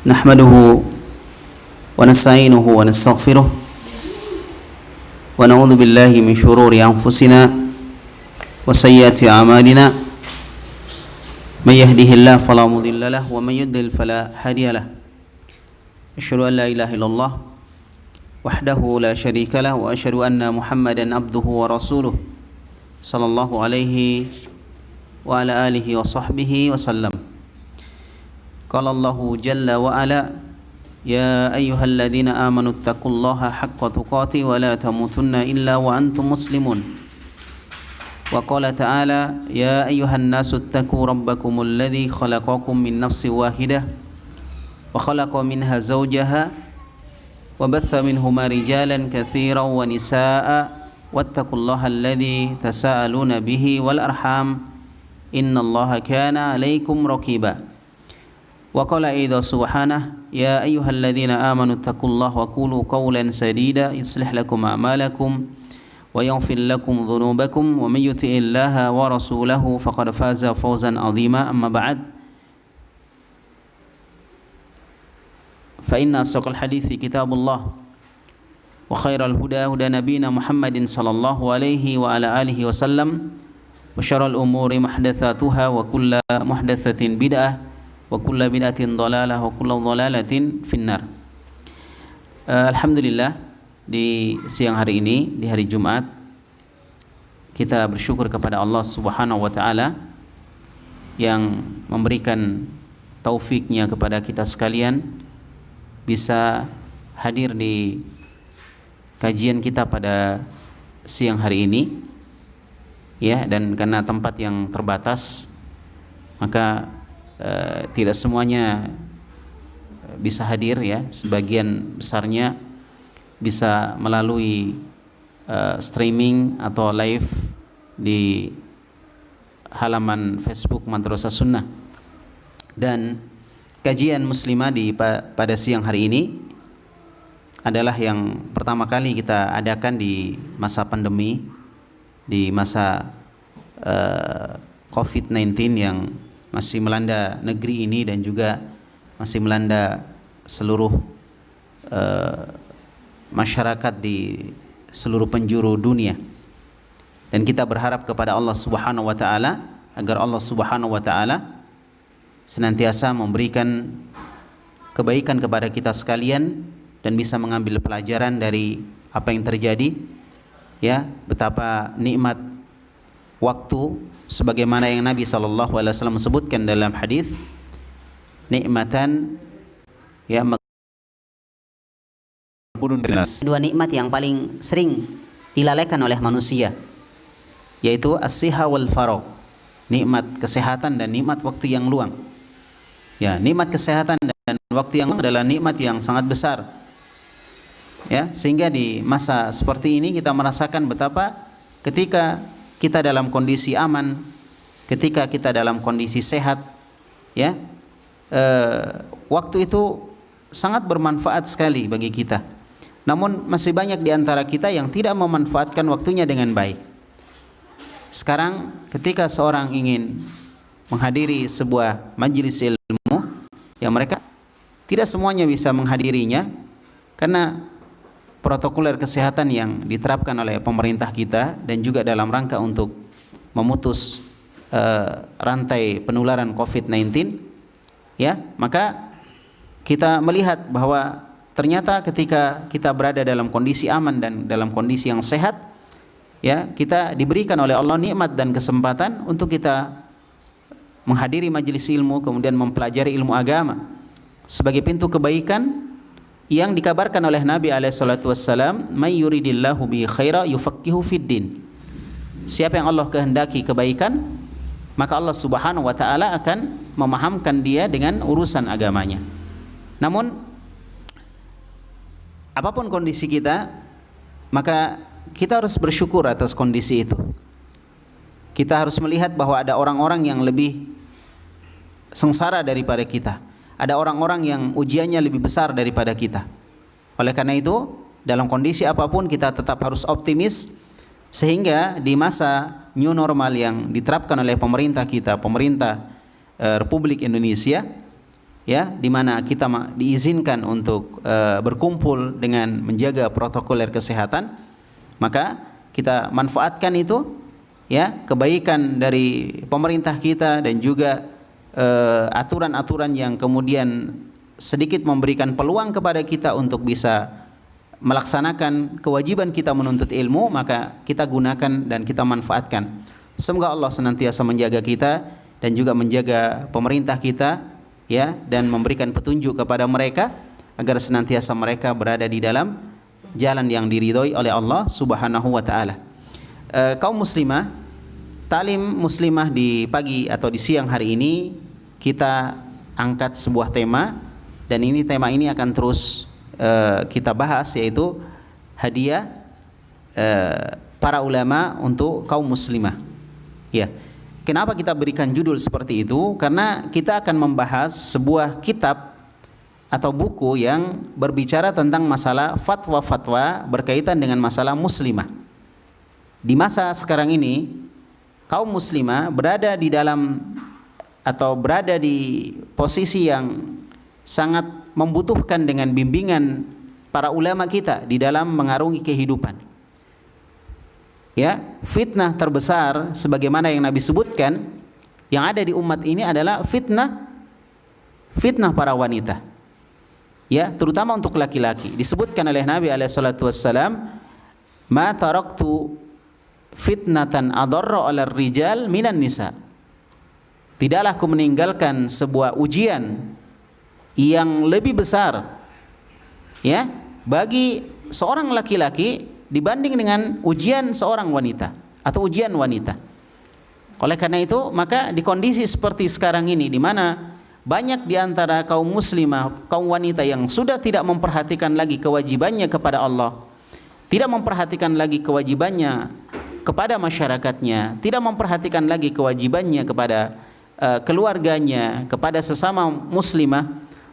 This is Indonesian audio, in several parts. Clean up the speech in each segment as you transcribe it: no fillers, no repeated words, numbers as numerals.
نحمده ونستعينه ونستغفره ونعوذ بالله من شرور أنفسنا وسيئات أعمالنا من يهده الله فلا مضل له ومن يضلل فلا هادي له أشهد أن لا إله إلا الله وحده لا شريك له وأشهد أن محمدا عبده ورسوله صلى الله عليه وعلى آله وصحبه وسلم. قال الله جل وعلا يا أيها الذين آمنوا اتقوا الله حق تقاته ولا تموتن إلا وأنتم مسلمون. وقال تعالى يا أيها الناس اتقوا ربكم الذي خلقكم من نفس واحدة وخلق منها زوجها وبث منهما رجالا كثيرا ونساء واتقوا الله الذي تساءلون به والأرحام إن الله كان عليكم رقيبا. وقال أيضا سبحانه يا أيها الذين آمنوا اتقوا الله وقولوا قولا سديدا يصلح لكم أعمالكم ويغفر لكم ذنوبكم ومن يطع الله ورسوله فقد فاز فوزا عظيما. أما بعد فإن أصدق الحديث كتاب الله وخير الهدى هدى نبينا محمد صلى الله عليه وعلى آله وسلم وشر الأمور محدثاتها وكل محدثة بدعة وكل بدعة ضلالة وكل ضلالة في النار. Alhamdulillah, di siang hari ini, di hari Jumat, kita bersyukur kepada Allah Subhanahu wa taala yang memberikan taufiknya kepada kita sekalian bisa hadir di kajian kita pada siang hari ini, ya, dan karena tempat yang terbatas maka tidak semuanya bisa hadir, ya, sebagian besarnya bisa melalui streaming atau live di halaman Facebook Madrasah Sunnah. Dan kajian muslimah pada siang hari ini adalah yang pertama kali kita adakan di masa pandemi, di masa COVID-19 yang masih melanda negeri ini dan juga masih melanda seluruh masyarakat di seluruh penjuru dunia. Dan kita berharap kepada Allah Subhanahu wa taala agar Allah Subhanahu wa taala senantiasa memberikan kebaikan kepada kita sekalian dan bisa mengambil pelajaran dari apa yang terjadi, ya, betapa nikmat waktu sebagaimana yang Nabi SAW sebutkan dalam hadis, nikmatan, ya, dua nikmat yang paling sering dilalaikan oleh manusia, yaitu as-siha wal faragh, nikmat kesehatan dan nikmat waktu yang luang. Ya, nikmat kesehatan dan waktu yang luang adalah nikmat yang sangat besar, ya, sehingga di masa seperti ini kita merasakan betapa ketika kita dalam kondisi aman, ketika kita dalam kondisi sehat, ya, waktu itu sangat bermanfaat sekali bagi kita. Namun masih banyak di antara kita yang tidak memanfaatkan waktunya dengan baik. Sekarang ketika seorang ingin menghadiri sebuah majelis ilmu, ya, mereka tidak semuanya bisa menghadirinya karena protokoler kesehatan yang diterapkan oleh pemerintah kita dan juga dalam rangka untuk memutus rantai penularan COVID-19, ya, maka kita melihat bahwa ternyata ketika kita berada dalam kondisi aman dan dalam kondisi yang sehat, ya, kita diberikan oleh Allah nikmat dan kesempatan untuk kita menghadiri majelis ilmu, kemudian mempelajari ilmu agama sebagai pintu kebaikan yang dikabarkan oleh Nabi SAW, may yuridillahu bi khaira yufaqqihu fid din. Siapa yang Allah kehendaki kebaikan, maka Allah Subhanahu wa taala akan memahamkan dia dengan urusan agamanya. Namun apapun kondisi kita, maka kita harus bersyukur atas kondisi itu. Kita harus melihat bahwa ada orang-orang yang lebih sengsara daripada kita. Ada orang-orang yang ujiannya lebih besar daripada kita. Oleh karena itu, dalam kondisi apapun kita tetap harus optimis, sehingga di masa new normal yang diterapkan oleh pemerintah kita, pemerintah Republik Indonesia, ya, di mana kita diizinkan untuk berkumpul dengan menjaga protokoler kesehatan, maka kita manfaatkan itu, ya, kebaikan dari pemerintah kita dan juga aturan-aturan yang kemudian sedikit memberikan peluang kepada kita untuk bisa melaksanakan kewajiban kita menuntut ilmu, maka kita gunakan dan kita manfaatkan. Semoga Allah senantiasa menjaga kita dan juga menjaga pemerintah kita, ya, dan memberikan petunjuk kepada mereka agar senantiasa mereka berada di dalam jalan yang diridhoi oleh Allah Subhanahu wa taala. Kaum muslimah, taklim muslimah di pagi atau di siang hari ini kita angkat sebuah tema, dan ini tema ini akan terus kita bahas, yaitu hadiah para ulama untuk kaum muslimah. Ya. Kenapa kita berikan judul seperti itu? Karena kita akan membahas sebuah kitab atau buku yang berbicara tentang masalah fatwa-fatwa berkaitan dengan masalah muslimah. Di masa sekarang ini, kaum muslimah berada di dalam atau berada di posisi yang sangat membutuhkan dengan bimbingan para ulama kita di dalam mengarungi kehidupan. Ya, fitnah terbesar sebagaimana yang Nabi sebutkan yang ada di umat ini adalah fitnah para wanita. Ya, terutama untuk laki-laki. Disebutkan oleh Nabi alaihi salatu wassalam, "Ma taraktu fitnatan adarra 'alal rijal minan nisa." Tidaklah aku meninggalkan sebuah ujian yang lebih besar, ya, bagi seorang laki-laki dibanding dengan ujian seorang wanita atau ujian wanita. Oleh karena itu, maka di kondisi seperti sekarang ini, di mana banyak di antara kaum muslimah, kaum wanita yang sudah tidak memperhatikan lagi kewajibannya kepada Allah, tidak memperhatikan lagi kewajibannya kepada masyarakatnya, tidak memperhatikan lagi kewajibannya kepada keluarganya, kepada sesama muslimah,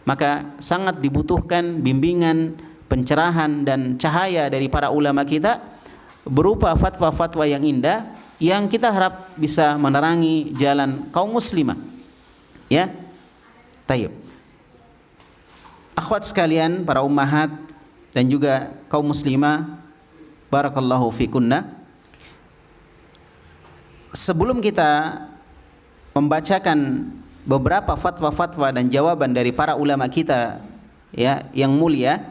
maka sangat dibutuhkan bimbingan, pencerahan dan cahaya dari para ulama kita berupa fatwa-fatwa yang indah yang kita harap bisa menerangi jalan kaum muslimah. Ya. Tayyib. Akhwat sekalian, para ummahat dan juga kaum muslimah, barakallahu fikunna. Sebelum kita membacakan beberapa fatwa-fatwa dan jawaban dari para ulama kita, ya, yang mulia,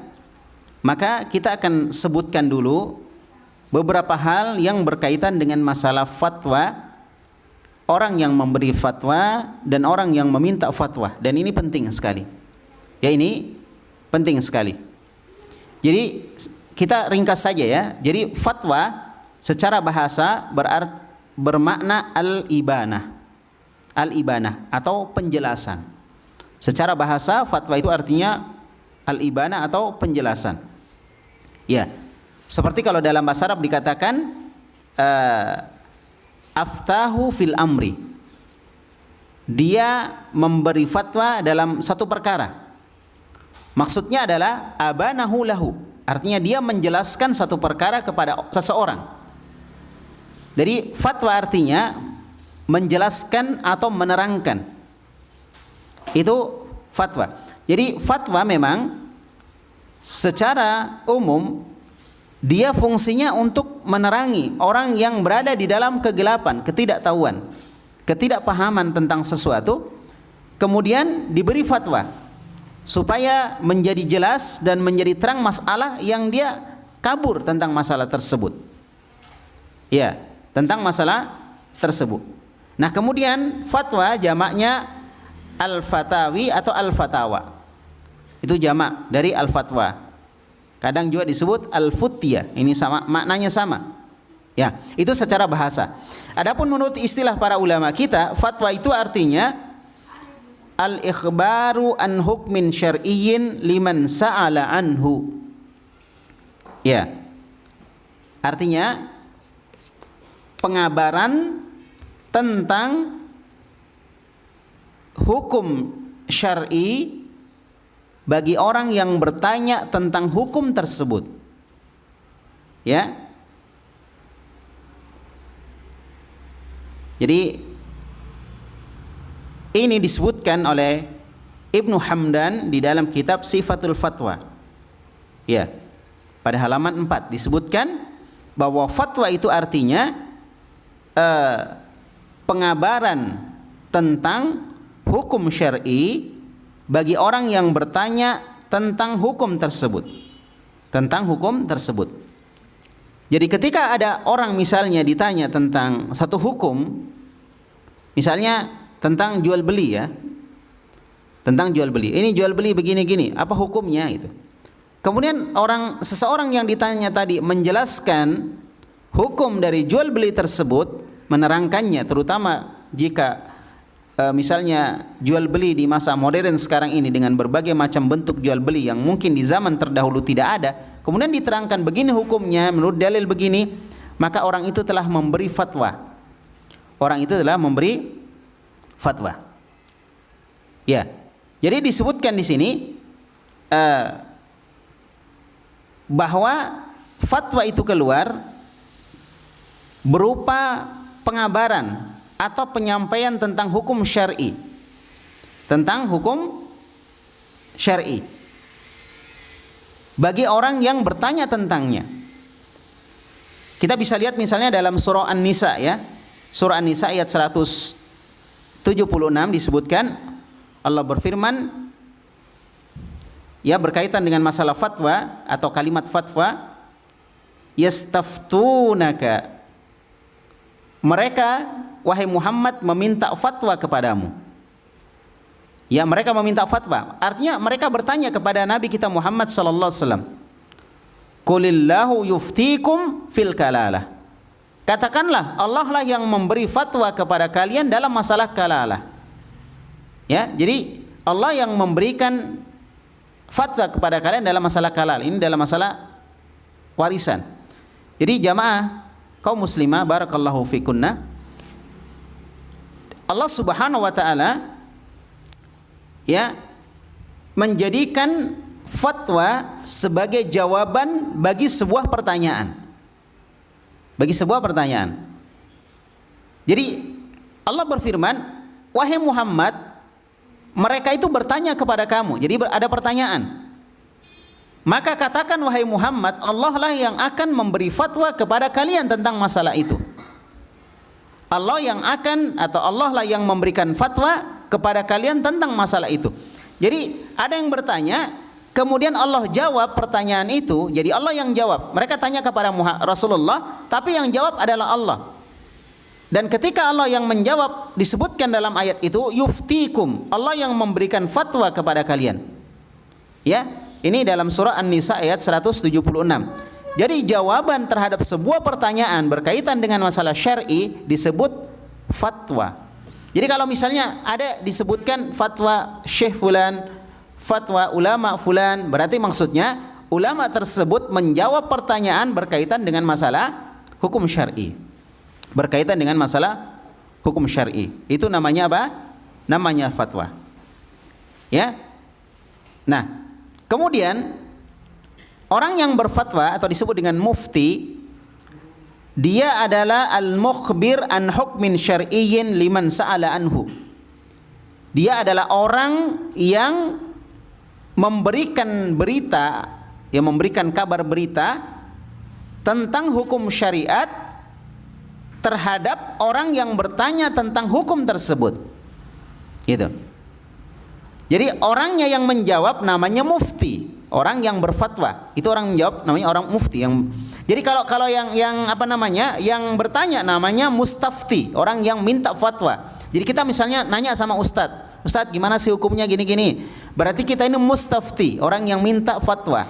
maka kita akan sebutkan dulu beberapa hal yang berkaitan dengan masalah fatwa, orang yang memberi fatwa dan orang yang meminta fatwa. Dan ini penting sekali. Ya, ini penting sekali. Jadi kita ringkas saja, ya. Jadi fatwa secara bahasa bermakna al-ibanah. Al-ibanah atau penjelasan. Secara bahasa fatwa itu artinya al-ibanah atau penjelasan. Ya, seperti kalau dalam bahasa Arab dikatakan aftahu fil amri, dia memberi fatwa dalam satu perkara. Maksudnya adalah abanahu lahu, artinya dia menjelaskan satu perkara kepada seseorang. Jadi fatwa artinya menjelaskan atau menerangkan. Itu fatwa. Jadi fatwa memang secara umum dia fungsinya untuk menerangi orang yang berada di dalam kegelapan, ketidaktahuan, ketidakpahaman tentang sesuatu, kemudian diberi fatwa supaya menjadi jelas dan menjadi terang masalah yang dia kabur tentang masalah tersebut. Ya, tentang masalah tersebut. Nah, kemudian fatwa jamaknya al-fatawi atau al-fatawa. Itu jamak dari al-fatwa. Kadang juga disebut al-futyah. Ini sama, maknanya sama. Ya, itu secara bahasa. Adapun menurut istilah para ulama kita, fatwa itu artinya al-ikhbaru an hukmin syar'iyyin liman sa'ala anhu. Ya. Artinya pengabaran tentang hukum syar'i bagi orang yang bertanya tentang hukum tersebut. Ya. Jadi ini disebutkan oleh Ibnu Hamdan di dalam kitab Sifatul Fatwa. Ya. Pada halaman 4 disebutkan bahwa fatwa itu artinya pengabaran tentang hukum syar'i bagi orang yang bertanya tentang hukum tersebut. Tentang hukum tersebut. Jadi ketika ada orang misalnya ditanya tentang satu hukum, misalnya tentang jual beli ya. Tentang jual beli. Ini jual beli begini-gini, apa hukumnya itu? Kemudian seseorang yang ditanya tadi menjelaskan hukum dari jual beli tersebut, menerangkannya, terutama jika misalnya jual beli di masa modern sekarang ini dengan berbagai macam bentuk jual beli yang mungkin di zaman terdahulu tidak ada, kemudian diterangkan begini hukumnya menurut dalil begini, maka orang itu telah memberi fatwa. Orang itu telah memberi fatwa. Ya, jadi disebutkan di sini bahwa fatwa itu keluar berupa pengabaran atau penyampaian tentang hukum syar'i. Tentang hukum syar'i bagi orang yang bertanya tentangnya. Kita bisa lihat misalnya dalam surah An-Nisa ya. Surah An-Nisa ayat 176 disebutkan Allah berfirman ya berkaitan dengan masalah fatwa atau kalimat fatwa, yastaftunaka, mereka wahai Muhammad meminta fatwa kepadamu. Ya, mereka meminta fatwa. Artinya mereka bertanya kepada Nabi kita Muhammad sallallahu alaihi wasallam. Qulillahu yuftikum fil kalalah. Katakanlah Allah lah yang memberi fatwa kepada kalian dalam masalah kalalah. Ya, jadi Allah yang memberikan fatwa kepada kalian dalam masalah kalal. Ini dalam masalah warisan. Jadi jamaah kaum muslimah barakallahu fikunna, Allah Subhanahu wa taala ya menjadikan fatwa sebagai jawaban bagi sebuah pertanyaan. Bagi sebuah pertanyaan. Jadi Allah berfirman, wahai Muhammad, mereka itu bertanya kepada kamu. Jadi ada pertanyaan. Maka katakan wahai Muhammad, Allah lah yang akan memberi fatwa kepada kalian tentang masalah itu. Allah yang akan atau Allah lah yang memberikan fatwa kepada kalian tentang masalah itu. Jadi ada yang bertanya, kemudian Allah jawab pertanyaan itu. Jadi Allah yang jawab. Mereka tanya kepada Rasulullah, tapi yang jawab adalah Allah. Dan ketika Allah yang menjawab disebutkan dalam ayat itu yuftikum, Allah yang memberikan fatwa kepada kalian. Ya, ini dalam surah An-Nisa ayat 176. Jadi jawaban terhadap sebuah pertanyaan berkaitan dengan masalah syar'i disebut fatwa. Jadi kalau misalnya ada disebutkan fatwa Syekh fulan, fatwa ulama fulan, berarti maksudnya ulama tersebut menjawab pertanyaan berkaitan dengan masalah hukum syar'i. Berkaitan dengan masalah hukum syar'i. Itu namanya apa? Namanya fatwa. Ya. Nah, kemudian orang yang berfatwa atau disebut dengan mufti, dia adalah al-mukhbir an hukmin syar'iyyin liman sa'ala anhu. Dia adalah orang yang memberikan berita, yang memberikan kabar berita tentang hukum syariat terhadap orang yang bertanya tentang hukum tersebut. Gitu. Jadi orangnya yang menjawab namanya mufti, orang yang berfatwa. Itu orang menjawab namanya orang mufti yang. Jadi kalau yang apa namanya? Yang bertanya namanya mustafti, orang yang minta fatwa. Jadi kita misalnya nanya sama ustadz, "Ustadz, gimana sih hukumnya gini-gini?" Berarti kita ini mustafti, orang yang minta fatwa.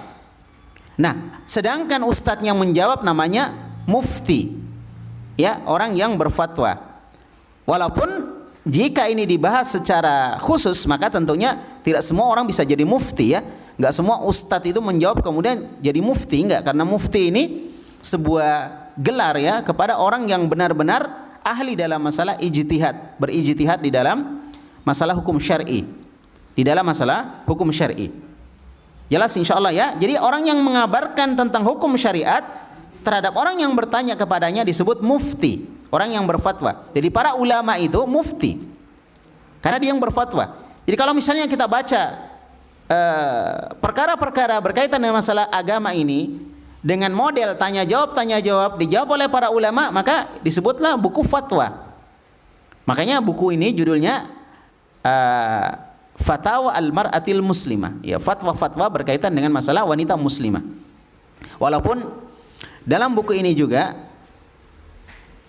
Nah, sedangkan ustadz yang menjawab namanya mufti. Ya, orang yang berfatwa. Walaupun jika ini dibahas secara khusus, maka tentunya tidak semua orang bisa jadi mufti ya. Enggak semua ustadz itu menjawab kemudian jadi mufti, enggak, karena mufti ini sebuah gelar ya kepada orang yang benar-benar ahli dalam masalah ijtihad, berijtihad di dalam masalah hukum syar'i. Di dalam masalah hukum syar'i. Jelas insyaallah ya. Jadi orang yang mengabarkan tentang hukum syariat terhadap orang yang bertanya kepadanya disebut mufti, orang yang berfatwa. Jadi para ulama itu mufti karena dia yang berfatwa. Jadi kalau misalnya kita baca perkara-perkara berkaitan dengan masalah agama ini dengan model tanya jawab dijawab oleh para ulama, maka disebutlah buku fatwa. Makanya buku ini judulnya Fatawa Al-Mar'atil Muslimah, ya, fatwa-fatwa berkaitan dengan masalah wanita muslimah. Walaupun dalam buku ini juga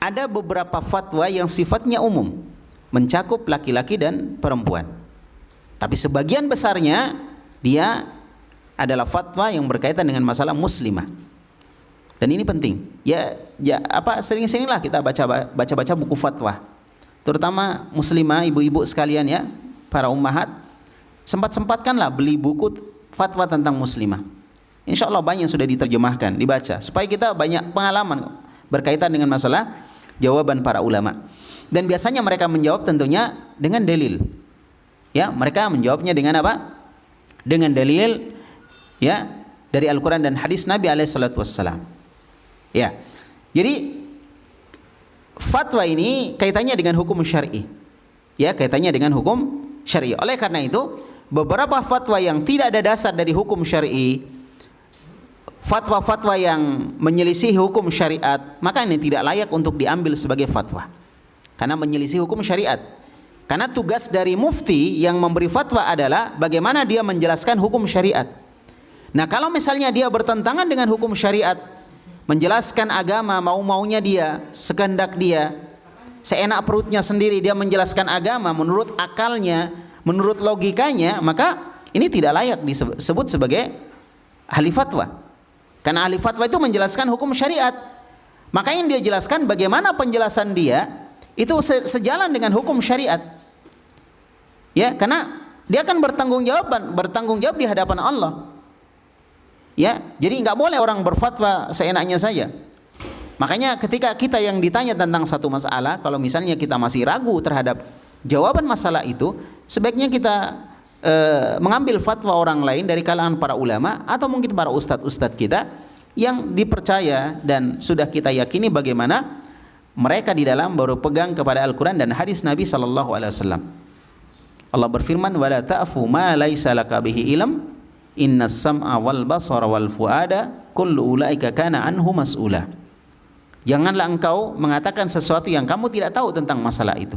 ada beberapa fatwa yang sifatnya umum, mencakup laki-laki dan perempuan. Tapi sebagian besarnya dia adalah fatwa yang berkaitan dengan masalah muslimah. Dan ini penting. Ya sering-seringlah kita baca buku fatwa. Terutama muslimah, ibu-ibu sekalian ya, para ummahat, sempat-sempatkanlah beli buku fatwa tentang muslimah. Insya Allah banyak yang sudah diterjemahkan, dibaca, supaya kita banyak pengalaman berkaitan dengan masalah jawaban para ulama. Dan biasanya mereka menjawab tentunya dengan dalil. Ya, mereka menjawabnya dengan apa? Dengan dalil, ya, dari Al-Quran dan hadis Nabi SAW. Ya, jadi fatwa ini kaitannya dengan hukum syar'i. Ya, kaitannya dengan hukum syar'i. Oleh karena itu, beberapa fatwa yang tidak ada dasar dari hukum syar'i, fatwa-fatwa yang menyelisih hukum syariat, maka ini tidak layak untuk diambil sebagai fatwa. Karena menyelisih hukum syariat. Karena tugas dari mufti yang memberi fatwa adalah bagaimana dia menjelaskan hukum syariat. Nah, kalau misalnya dia bertentangan dengan hukum syariat, menjelaskan agama mau-maunya dia, sekehendak dia, seenak perutnya sendiri dia menjelaskan agama menurut akalnya, menurut logikanya, maka ini tidak layak disebut sebagai ahli fatwa. Karena ahli fatwa itu menjelaskan hukum syariat. Maka yang dia jelaskan bagaimana penjelasan dia itu sejalan dengan hukum syariat. Ya, karena dia akan bertanggung jawab di hadapan Allah. Ya, jadi nggak boleh orang berfatwa seenaknya saja. Makanya ketika kita yang ditanya tentang satu masalah, kalau misalnya kita masih ragu terhadap jawaban masalah itu, sebaiknya kita mengambil fatwa orang lain dari kalangan para ulama atau mungkin para ustadz-ustadz kita yang dipercaya dan sudah kita yakini bagaimana mereka di dalam baru pegang kepada Al-Quran dan hadis Nabi SAW. Allah berfirman, wala ta'fu ma laisa laka bihi ilm innas sam'a wal basara wal fuada kullu ulaika kana anhu mas'ula. Janganlah engkau mengatakan sesuatu yang kamu tidak tahu tentang masalah itu,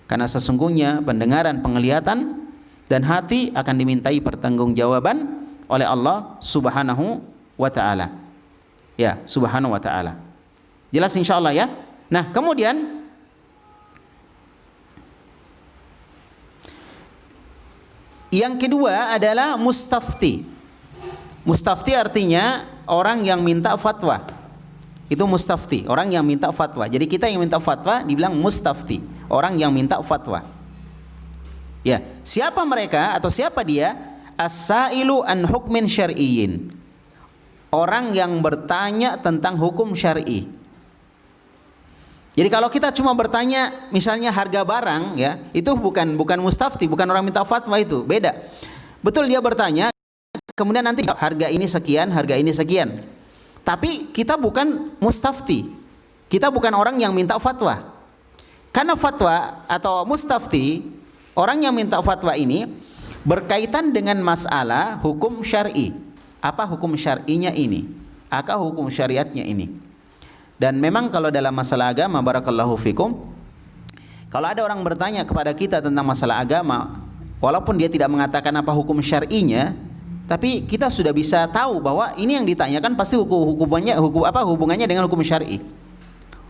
karena sesungguhnya pendengaran, penglihatan dan hati akan dimintai pertanggungjawaban oleh Allah Subhanahu wa ta'ala. Ya, Subhanahu wa ta'ala. Jelas insyaallah ya. Nah, kemudian yang kedua adalah mustafti. Mustafti artinya orang yang minta fatwa. Itu mustafti, orang yang minta fatwa. Jadi kita yang minta fatwa dibilang mustafti, orang yang minta fatwa. Ya, siapa mereka atau siapa dia? As-sailu an hukmin syar'iyyin. Orang yang bertanya tentang hukum syar'i. Jadi kalau kita cuma bertanya misalnya harga barang, ya, itu bukan mustafti, bukan orang minta fatwa, itu beda. Betul, dia bertanya, kemudian nanti harga ini sekian, harga ini sekian. Tapi kita bukan mustafti. Kita bukan orang yang minta fatwa. Karena fatwa atau mustafti, orang yang minta fatwa ini berkaitan dengan masalah hukum syar'i. Apa hukum syar'inya ini? Apa hukum syariatnya ini? Dan memang kalau dalam masalah agama, barakallahu fikum, kalau ada orang bertanya kepada kita tentang masalah agama, walaupun dia tidak mengatakan apa hukum syar'inya, tapi kita sudah bisa tahu bahwa ini yang ditanyakan pasti hubungannya dengan hukum syar'i.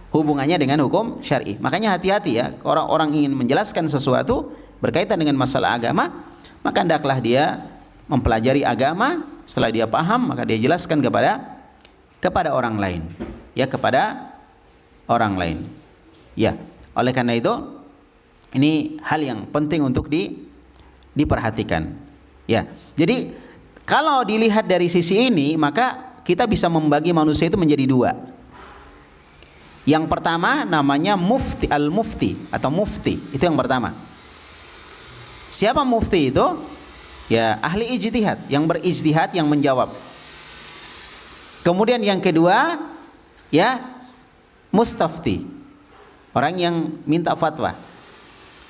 Hubungannya dengan hukum syar'i. Makanya hati-hati ya, orang ingin menjelaskan sesuatu berkaitan dengan masalah agama, maka hendaklah dia mempelajari agama. Setelah dia paham, maka dia jelaskan kepada orang lain. Ya, kepada orang lain. Ya, oleh karena itu ini hal yang penting untuk diperhatikan. Ya, jadi kalau dilihat dari sisi ini, maka kita bisa membagi manusia itu menjadi dua. Yang pertama namanya mufti, al-mufti atau mufti, itu yang pertama. Siapa mufti itu? Ya, ahli ijtihad, yang berijtihad, yang menjawab. Kemudian yang kedua, ya, mustafti, orang yang minta fatwa.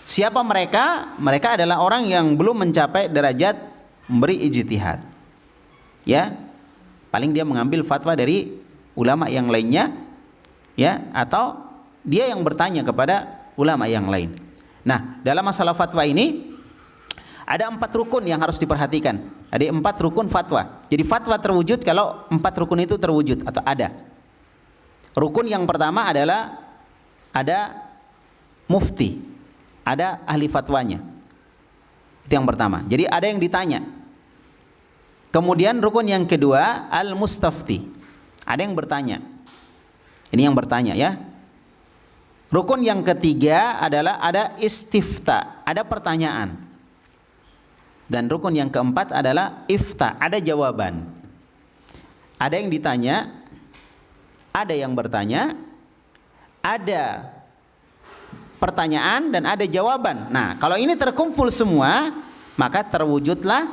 Siapa mereka? Mereka adalah orang yang belum mencapai derajat memberi ijtihad. Ya, paling dia mengambil fatwa dari ulama yang lainnya, ya, atau dia yang bertanya kepada ulama yang lain. Nah, dalam masalah fatwa ini ada 4 rukun yang harus diperhatikan. Ada 4 rukun fatwa. Jadi fatwa terwujud kalau 4 rukun itu terwujud atau ada. Rukun yang pertama adalah ada mufti, ada ahli fatwanya. Itu yang pertama. Jadi ada yang ditanya. Kemudian rukun yang kedua al-mustafti. Ada yang bertanya. Ini yang bertanya, ya. Rukun yang ketiga adalah ada istifta, ada pertanyaan. Dan rukun yang keempat adalah ifta, ada jawaban. Ada yang ditanya, ada yang bertanya, ada pertanyaan dan ada jawaban. Nah, kalau ini terkumpul semua, maka terwujudlah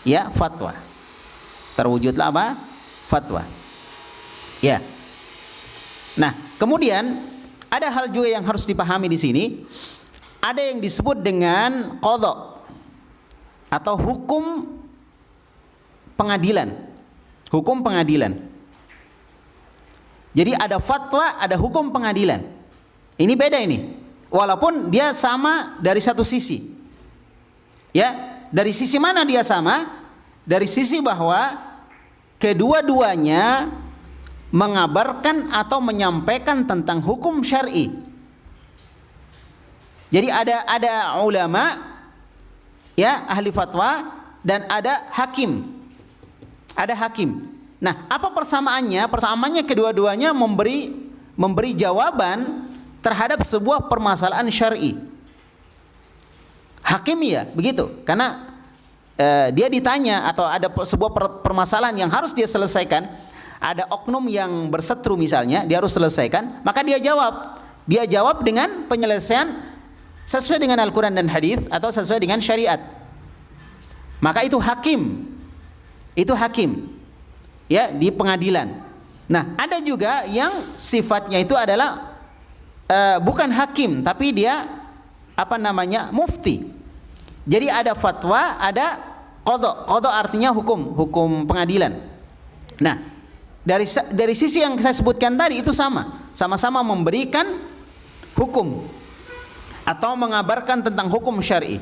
ya fatwa. Terwujudlah apa? Fatwa. Ya. Nah, kemudian ada hal juga yang harus dipahami di sini. Ada yang disebut dengan qadha atau hukum pengadilan. Hukum pengadilan. Jadi ada fatwa, ada hukum pengadilan. Ini beda ini. Walaupun dia sama dari satu sisi. Ya, dari sisi mana dia sama? Dari sisi bahwa kedua-duanya mengabarkan atau menyampaikan tentang hukum syar'i. Jadi ada ulama, ya, ahli fatwa, dan ada hakim. Ada hakim. Nah, apa persamaannya? Persamaannya kedua-duanya memberi jawaban terhadap sebuah permasalahan syar'i. Hakim ya, begitu. Karena dia ditanya atau ada sebuah permasalahan yang harus dia selesaikan. Ada oknum yang berseteru misalnya, dia harus selesaikan, maka dia jawab. Dia jawab dengan penyelesaian sesuai dengan Al-Quran dan hadis atau sesuai dengan syariat. Maka itu hakim. Itu hakim. Ya, di pengadilan. Nah, ada juga yang sifatnya itu adalah bukan hakim, tapi dia mufti. Jadi ada fatwa, ada qadha. Qadha artinya hukum pengadilan. Nah, dari sisi yang saya sebutkan tadi itu sama-sama memberikan hukum atau mengabarkan tentang hukum syar'i.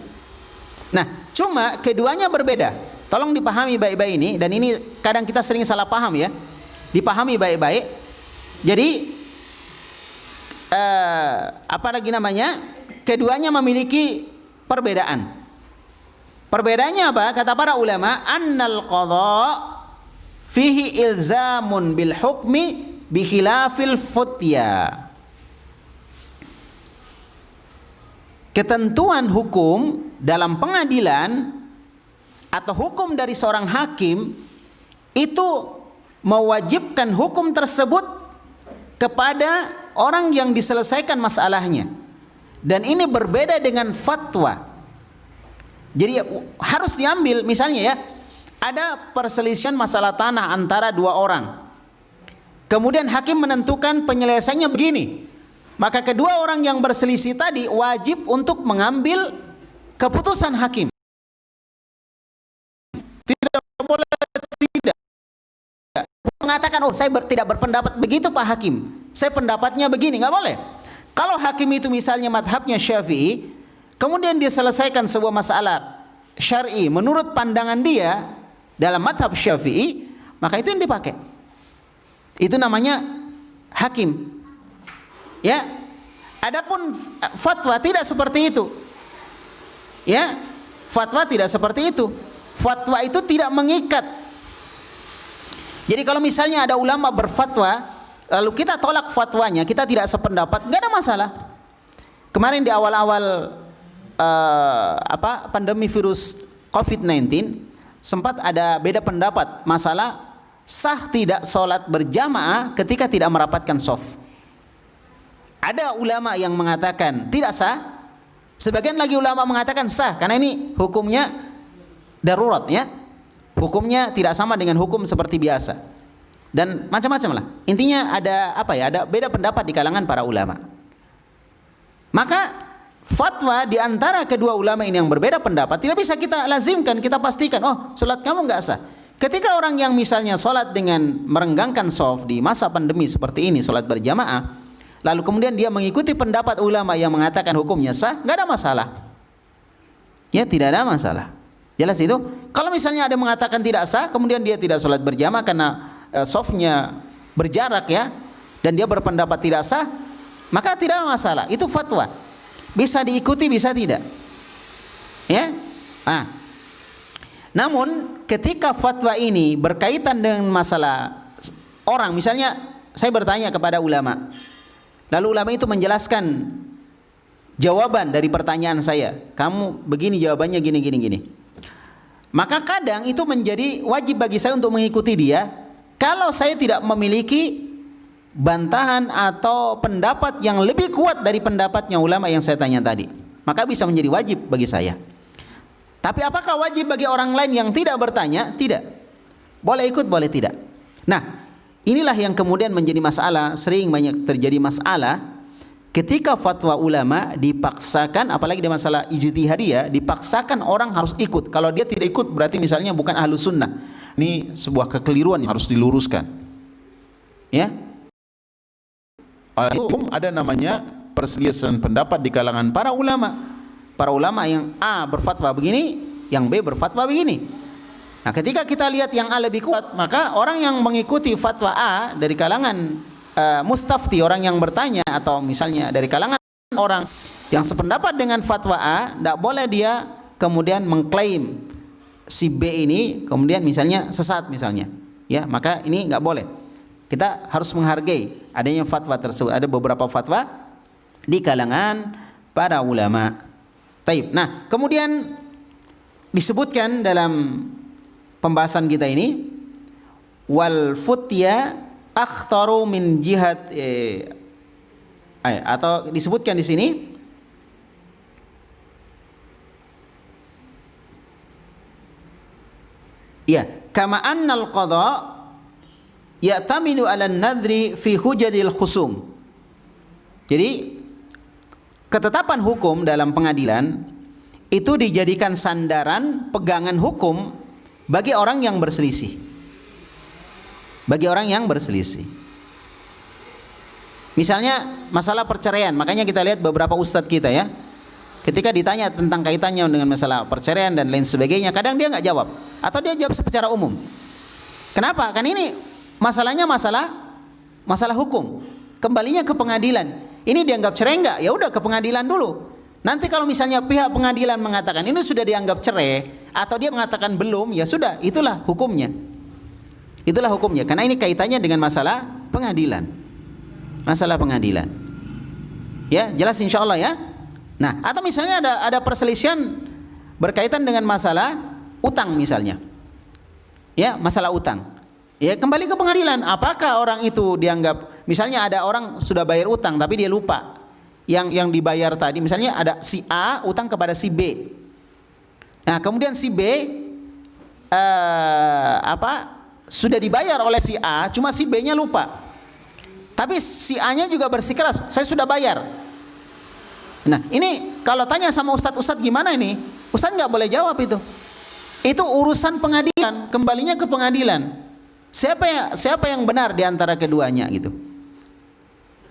Nah, cuma keduanya berbeda. Tolong dipahami baik-baik ini, dan ini kadang kita sering salah paham ya. Dipahami baik-baik. Jadi keduanya memiliki perbedaan. Perbedaannya apa? Kata para ulama, annal qadha fihi ilzamun bil hukmi bi khilafil futya. Ketentuan hukum dalam pengadilan atau hukum dari seorang hakim itu mewajibkan hukum tersebut kepada orang yang diselesaikan masalahnya. Dan ini berbeda dengan fatwa. Jadi harus diambil, misalnya ya, ada perselisihan masalah tanah antara 2 orang. Kemudian hakim menentukan penyelesaiannya begini. Maka kedua orang yang berselisih tadi wajib untuk mengambil keputusan hakim. Tidak boleh tidak. Mengatakan, oh saya tidak berpendapat begitu Pak Hakim. Saya pendapatnya begini, nggak boleh. Kalau hakim itu misalnya madhabnya Syafi'i, kemudian dia selesaikan sebuah masalah syar'i menurut pandangan dia dalam madhab Syafi'i, maka itu yang dipakai. Itu namanya hakim. Ya. Adapun fatwa tidak seperti itu. Ya. Fatwa tidak seperti itu. Fatwa itu tidak mengikat. Jadi kalau misalnya ada ulama berfatwa, lalu kita tolak fatwanya, kita tidak sependapat, nggak ada masalah. Kemarin di awal-awal pandemi virus COVID-19 sempat ada beda pendapat masalah sah tidak sholat berjamaah ketika tidak merapatkan shaf. Ada ulama yang mengatakan tidak sah, sebagian lagi ulama mengatakan sah karena ini hukumnya darurat ya, hukumnya tidak sama dengan hukum seperti biasa, dan macam-macam lah. Intinya ada ada beda pendapat di kalangan para ulama. Maka fatwa di antara kedua ulama ini yang berbeda pendapat tidak bisa kita lazimkan, kita pastikan, oh salat kamu nggak sah. Ketika orang yang misalnya salat dengan merenggangkan shaf di masa pandemi seperti ini, salat berjamaah, lalu kemudian dia mengikuti pendapat ulama yang mengatakan hukumnya sah, nggak ada masalah. Ya, tidak ada masalah. Jelas itu? Kalau misalnya ada yang mengatakan tidak sah, kemudian dia tidak salat berjamaah karena shafnya berjarak ya, dan dia berpendapat tidak sah, maka tidak ada masalah. Itu fatwa. Bisa diikuti, bisa tidak. Ya? Namun ketika fatwa ini berkaitan dengan masalah orang, misalnya saya bertanya kepada ulama, lalu ulama itu menjelaskan jawaban dari pertanyaan saya, kamu begini jawabannya gini gini gini. Maka kadang itu menjadi wajib bagi saya untuk mengikuti dia kalau saya tidak memiliki bantahan atau pendapat yang lebih kuat dari pendapatnya ulama yang saya tanya tadi. Maka bisa menjadi wajib bagi saya. Tapi apakah wajib bagi orang lain yang tidak bertanya? Tidak. Boleh ikut, boleh tidak. Nah, inilah yang kemudian menjadi masalah, sering banyak terjadi masalah ketika fatwa ulama dipaksakan, apalagi di masalah ijtihadiyah, dipaksakan orang harus ikut. Kalau dia tidak ikut berarti misalnya bukan ahlus sunnah. Ini sebuah kekeliruan yang harus diluruskan. Ya. Hukum ada namanya perselisihan pendapat di kalangan para ulama. Para ulama yang A berfatwa begini, yang B berfatwa begini. Nah, ketika kita lihat yang A lebih kuat, maka orang yang mengikuti fatwa A dari kalangan mustafti, orang yang bertanya, atau misalnya dari kalangan orang yang sependapat dengan fatwa A, tidak boleh dia kemudian mengklaim si B ini kemudian misalnya sesat misalnya. Ya, maka ini nggak boleh. Kita harus menghargai adanya fatwa tersebut. Ada beberapa fatwa di kalangan para ulama. Taib. Nah, kemudian disebutkan dalam pembahasan kita ini, wal futya akhtaru min jihad atau disebutkan di sini ya, kama annal qada ya'tamilu 'ala an-nadhri fi hujadil khusum. Jadi ketetapan hukum dalam pengadilan itu dijadikan sandaran pegangan hukum bagi orang yang berselisih. Bagi orang yang berselisih. Misalnya masalah perceraian, makanya kita lihat beberapa ustadz kita ya, ketika ditanya tentang kaitannya dengan masalah perceraian dan lain sebagainya, kadang dia nggak jawab, atau dia jawab secara umum. Kenapa? Kan ini masalahnya masalah hukum. Kembalinya ke pengadilan. Ini dianggap cerai enggak? Ya udah ke pengadilan dulu. Nanti kalau misalnya pihak pengadilan mengatakan ini sudah dianggap cerai atau dia mengatakan belum, ya sudah, itulah hukumnya. Itulah hukumnya. Karena ini kaitannya dengan masalah pengadilan. Masalah pengadilan. Ya, jelas insyaallah ya. Nah, atau misalnya ada perselisihan berkaitan dengan masalah utang misalnya. Ya, masalah utang. Ya, kembali ke pengadilan. Apakah orang itu dianggap, misalnya ada orang sudah bayar utang tapi dia lupa yang dibayar tadi, misalnya ada si A utang kepada si B. Nah, kemudian si B sudah dibayar oleh si A, cuma si B-nya lupa. Tapi si A-nya juga bersikeras, saya sudah bayar. Nah, ini kalau tanya sama ustadz gimana ini? Ustadz nggak boleh jawab itu. Itu urusan pengadilan, kembalinya ke pengadilan. Siapa yang benar di antara keduanya gitu.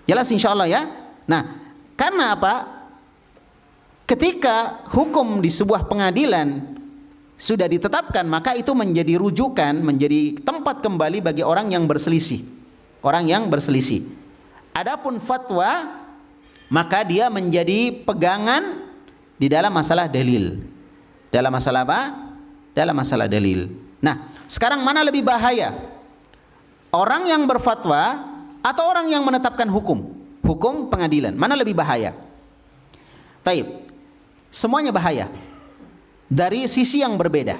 Jelas insyaallah ya. Nah, karena apa? Ketika hukum di sebuah pengadilan sudah ditetapkan, maka itu menjadi rujukan, menjadi tempat kembali bagi orang yang berselisih. Orang yang berselisih. Adapun fatwa, maka dia menjadi pegangan di dalam masalah dalil. Dalam masalah apa? Dalam masalah dalil. Nah, sekarang mana lebih bahaya? Orang yang berfatwa atau orang yang menetapkan hukum? Hukum pengadilan. Mana lebih bahaya? Taib. Semuanya bahaya. Dari sisi yang berbeda.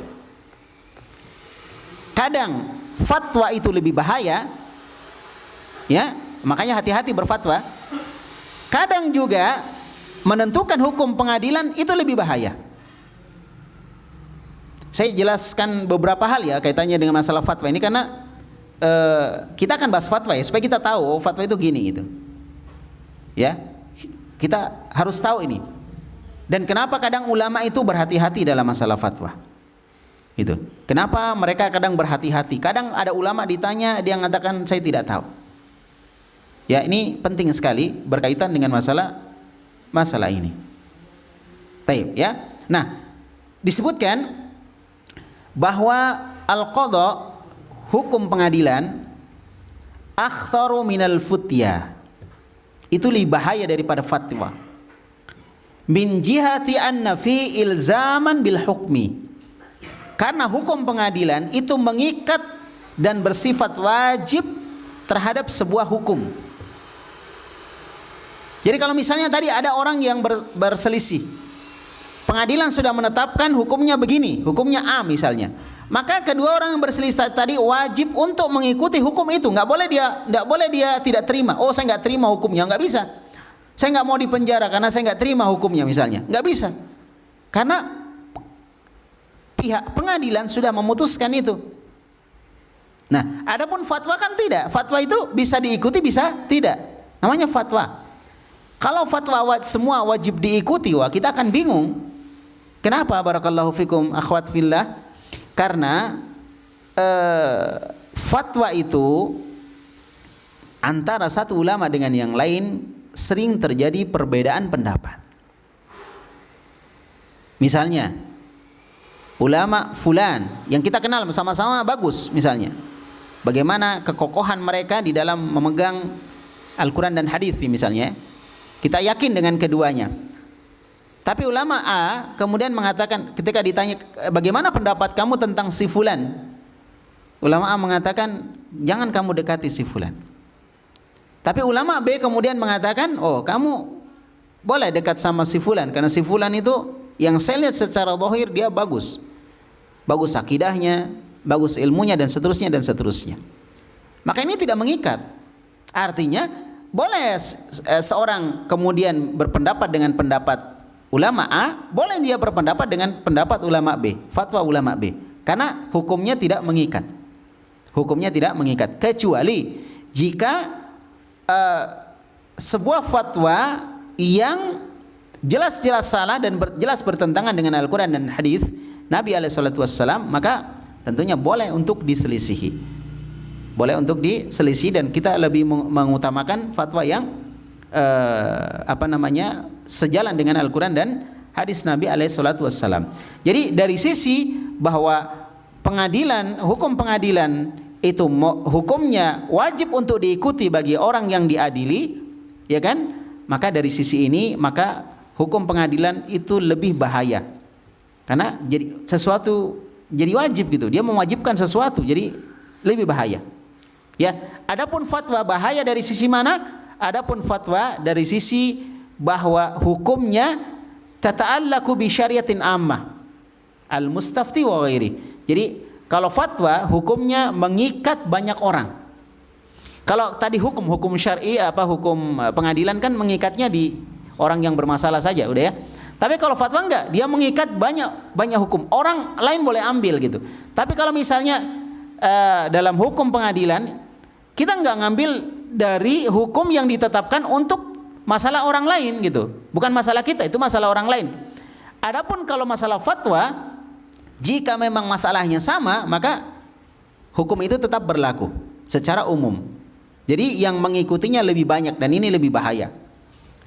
Kadang fatwa itu lebih bahaya. Ya, makanya hati-hati berfatwa. Kadang juga menentukan hukum pengadilan itu lebih bahaya. Saya jelaskan beberapa hal ya kaitannya dengan masalah fatwa ini karena kita akan bahas fatwa ya supaya kita tahu fatwa itu gini gitu. Ya. Kita harus tahu ini. Dan kenapa kadang ulama itu berhati-hati dalam masalah fatwa? Itu. Kenapa mereka kadang berhati-hati? Kadang ada ulama ditanya, dia mengatakan saya tidak tahu. Ya, ini penting sekali berkaitan dengan masalah ini. Taib, ya. Nah, disebutkan bahwa al-qadha, hukum pengadilan, akhtaru minal futya, itu lebih bahaya daripada fatwa. Min jihati anna fi ilzaman bil hukmi, karena hukum pengadilan itu mengikat dan bersifat wajib terhadap sebuah hukum. Jadi kalau misalnya tadi ada orang yang berselisih, pengadilan sudah menetapkan hukumnya begini, hukumnya A misalnya, maka kedua orang yang berselisih tadi wajib untuk mengikuti hukum itu. Nggak boleh dia tidak terima. Oh, saya nggak terima hukumnya, nggak bisa. Saya nggak mau dipenjara karena saya nggak terima hukumnya misalnya, nggak bisa. Karena pihak pengadilan sudah memutuskan itu. Nah, adapun fatwa kan tidak. Fatwa itu bisa diikuti, bisa tidak. Namanya fatwa. Kalau fatwa semua wajib diikuti, wah kita akan bingung. Kenapa? Barakallahu fikum akhwat fillah. Karena fatwa itu antara satu ulama dengan yang lain sering terjadi perbedaan pendapat. Misalnya, ulama fulan yang kita kenal sama-sama bagus misalnya, bagaimana kekokohan mereka di dalam memegang Al-Quran dan hadis misalnya, kita yakin dengan keduanya. Tapi ulama A kemudian mengatakan, ketika ditanya bagaimana pendapat kamu tentang si fulan, ulama A mengatakan jangan kamu dekati si fulan. Tapi ulama B kemudian mengatakan, oh kamu boleh dekat sama si fulan, karena si fulan itu yang saya lihat secara zahir dia bagus akidahnya, bagus ilmunya, dan seterusnya dan seterusnya. Maka ini tidak mengikat. Artinya boleh seorang kemudian berpendapat dengan pendapat ulama A, boleh dia berpendapat dengan pendapat ulama B, fatwa ulama B, karena hukumnya tidak mengikat. Hukumnya tidak mengikat, kecuali jika sebuah fatwa yang jelas-jelas salah dan jelas bertentangan dengan Al-Quran dan hadis Nabi SAW, maka tentunya boleh untuk diselisihi. Boleh untuk diselisih, dan kita lebih mengutamakan fatwa yang sejalan dengan Al-Quran dan hadis Nabi SAW. Jadi dari sisi bahwa pengadilan, hukum pengadilan itu hukumnya wajib untuk diikuti bagi orang yang diadili, ya kan? Maka dari sisi ini, maka hukum pengadilan itu lebih bahaya, karena jadi sesuatu jadi wajib gitu, dia mewajibkan sesuatu, jadi lebih bahaya. Ya, adapun fatwa bahaya dari sisi mana? Adapun fatwa dari sisi bahwa hukumnya tata'allaku bi syariatin ammah al-mustafti wa ghairi. Jadi kalau fatwa hukumnya mengikat banyak orang. Kalau tadi hukum syar'i hukum pengadilan kan mengikatnya di orang yang bermasalah saja, udah ya. Tapi kalau fatwa enggak, dia mengikat banyak hukum. Orang lain boleh ambil gitu. Tapi kalau misalnya dalam hukum pengadilan, kita enggak ngambil dari hukum yang ditetapkan untuk masalah orang lain gitu. Bukan masalah kita, itu masalah orang lain. Adapun kalau masalah fatwa, jika memang masalahnya sama, maka hukum itu tetap berlaku secara umum. Jadi yang mengikutinya lebih banyak, dan ini lebih bahaya.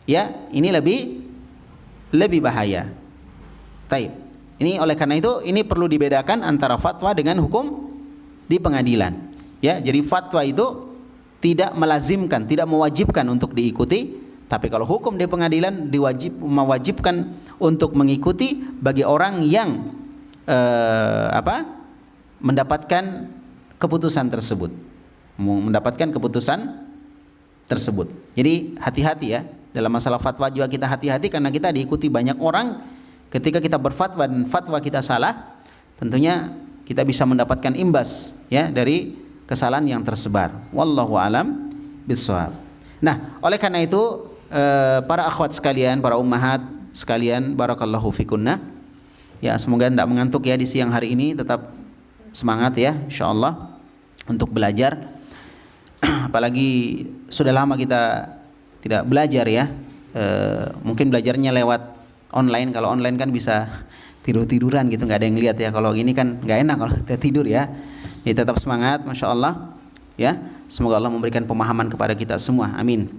Ya, ini lebih bahaya. Taib. Ini oleh karena itu ini perlu dibedakan antara fatwa dengan hukum di pengadilan. Ya, jadi fatwa itu tidak melazimkan, tidak mewajibkan untuk diikuti, tapi kalau hukum di pengadilan mewajibkan untuk mengikuti bagi orang yang mendapatkan keputusan tersebut. Jadi hati-hati ya, dalam masalah fatwa juga kita hati-hati, karena kita diikuti banyak orang. Ketika kita berfatwa dan fatwa kita salah, tentunya kita bisa mendapatkan imbas ya dari kesalahan yang tersebar. Wallahu alam bissawab. Nah, oleh karena itu para akhwat sekalian, para ummahat sekalian, barakallahu fikunna. Ya, semoga tidak mengantuk ya di siang hari ini, tetap semangat ya insyaallah untuk belajar. Apalagi sudah lama kita tidak belajar ya. Mungkin belajarnya lewat online. Kalau online kan bisa tidur-tiduran gitu, nggak ada yang lihat ya. Kalau ini kan nggak enak kalau kita tidur ya. Jadi tetap semangat, masya Allah ya. Semoga Allah memberikan pemahaman kepada kita semua, amin.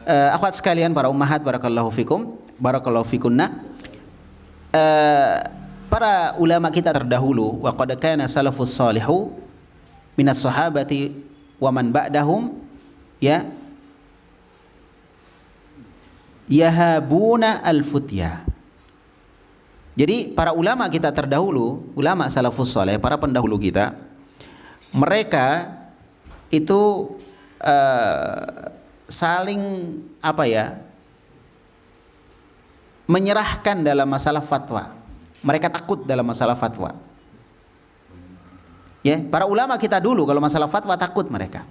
Akhwat sekalian, para ummahat, barakallahu fikum, barakallahu fikunna. Para ulama kita terdahulu, wa qad kana salafus salihu minas sahabati wa man ba'dahum ya yahabuna al-futya. Jadi para ulama kita terdahulu, ulama salafus saleh, para pendahulu kita, mereka itu saling menyerahkan dalam masalah fatwa. Mereka takut dalam masalah fatwa. Ya, para ulama kita dulu kalau masalah fatwa takut mereka.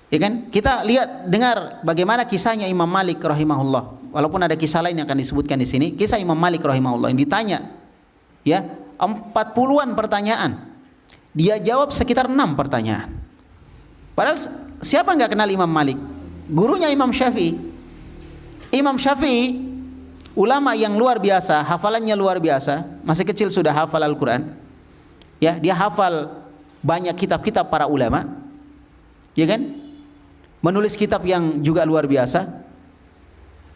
Ya kan? Kita lihat, dengar bagaimana kisahnya Imam Malik rahimahullah. Walaupun ada kisah lain yang akan disebutkan di sini, kisah Imam Malik rahimahullah yang ditanya ya 40-an pertanyaan. Dia jawab sekitar 6 pertanyaan. Padahal siapa nggak kenal Imam Malik? Gurunya Imam Syafi'i. Imam Syafi'i ulama yang luar biasa, hafalannya luar biasa, masih kecil sudah hafal Al-Quran. Ya, dia hafal banyak kitab-kitab para ulama. Ya kan? Menulis kitab yang juga luar biasa.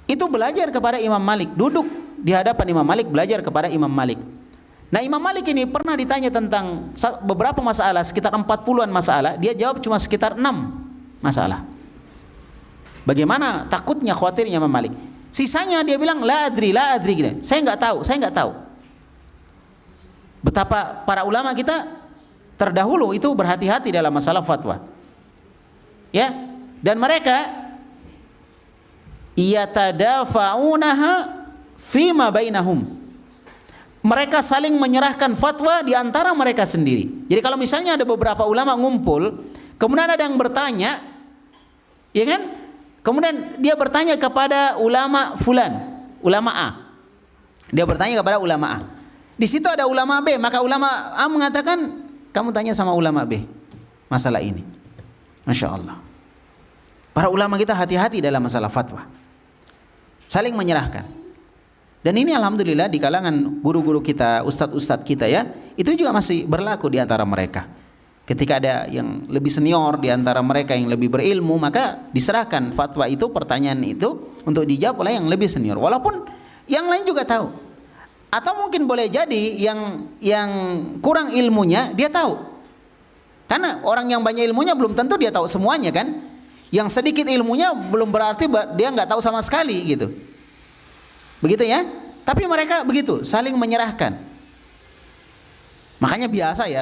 Itu belajar kepada Imam Malik, duduk di hadapan Imam Malik belajar kepada Imam Malik. Nah, Imam Malik ini pernah ditanya tentang beberapa masalah, sekitar 40-an masalah, dia jawab cuma sekitar 6 masalah. Bagaimana takutnya, khawatirnya Imam Malik. Sisanya dia bilang la adri gitu. Saya nggak tahu. Betapa para ulama kita terdahulu itu berhati-hati dalam masalah fatwa. Ya, dan mereka yatadafa'unaha fima bainahum. Mereka saling menyerahkan fatwa di antara mereka sendiri. Jadi kalau misalnya ada beberapa ulama ngumpul, kemudian ada yang bertanya, ya kan? Kemudian dia bertanya kepada ulama fulan, ulama A. Dia bertanya kepada ulama A. Di situ ada ulama B, maka ulama A mengatakan, kamu tanya sama ulama B masalah ini. Masya Allah. Para ulama kita hati-hati dalam masalah fatwa. Saling menyerahkan. Dan ini alhamdulillah di kalangan guru-guru kita, ustadz-ustadz kita ya, itu juga masih berlaku di antara mereka. Ketika ada yang lebih senior di antara mereka yang lebih berilmu, maka diserahkan fatwa itu, pertanyaan itu untuk dijawab oleh yang lebih senior. Walaupun yang lain juga tahu. Atau mungkin boleh jadi yang kurang ilmunya dia tahu. Karena orang yang banyak ilmunya belum tentu dia tahu semuanya kan. Yang sedikit ilmunya belum berarti dia nggak tahu sama sekali gitu. Begitu ya? Tapi mereka begitu, saling menyerahkan. Makanya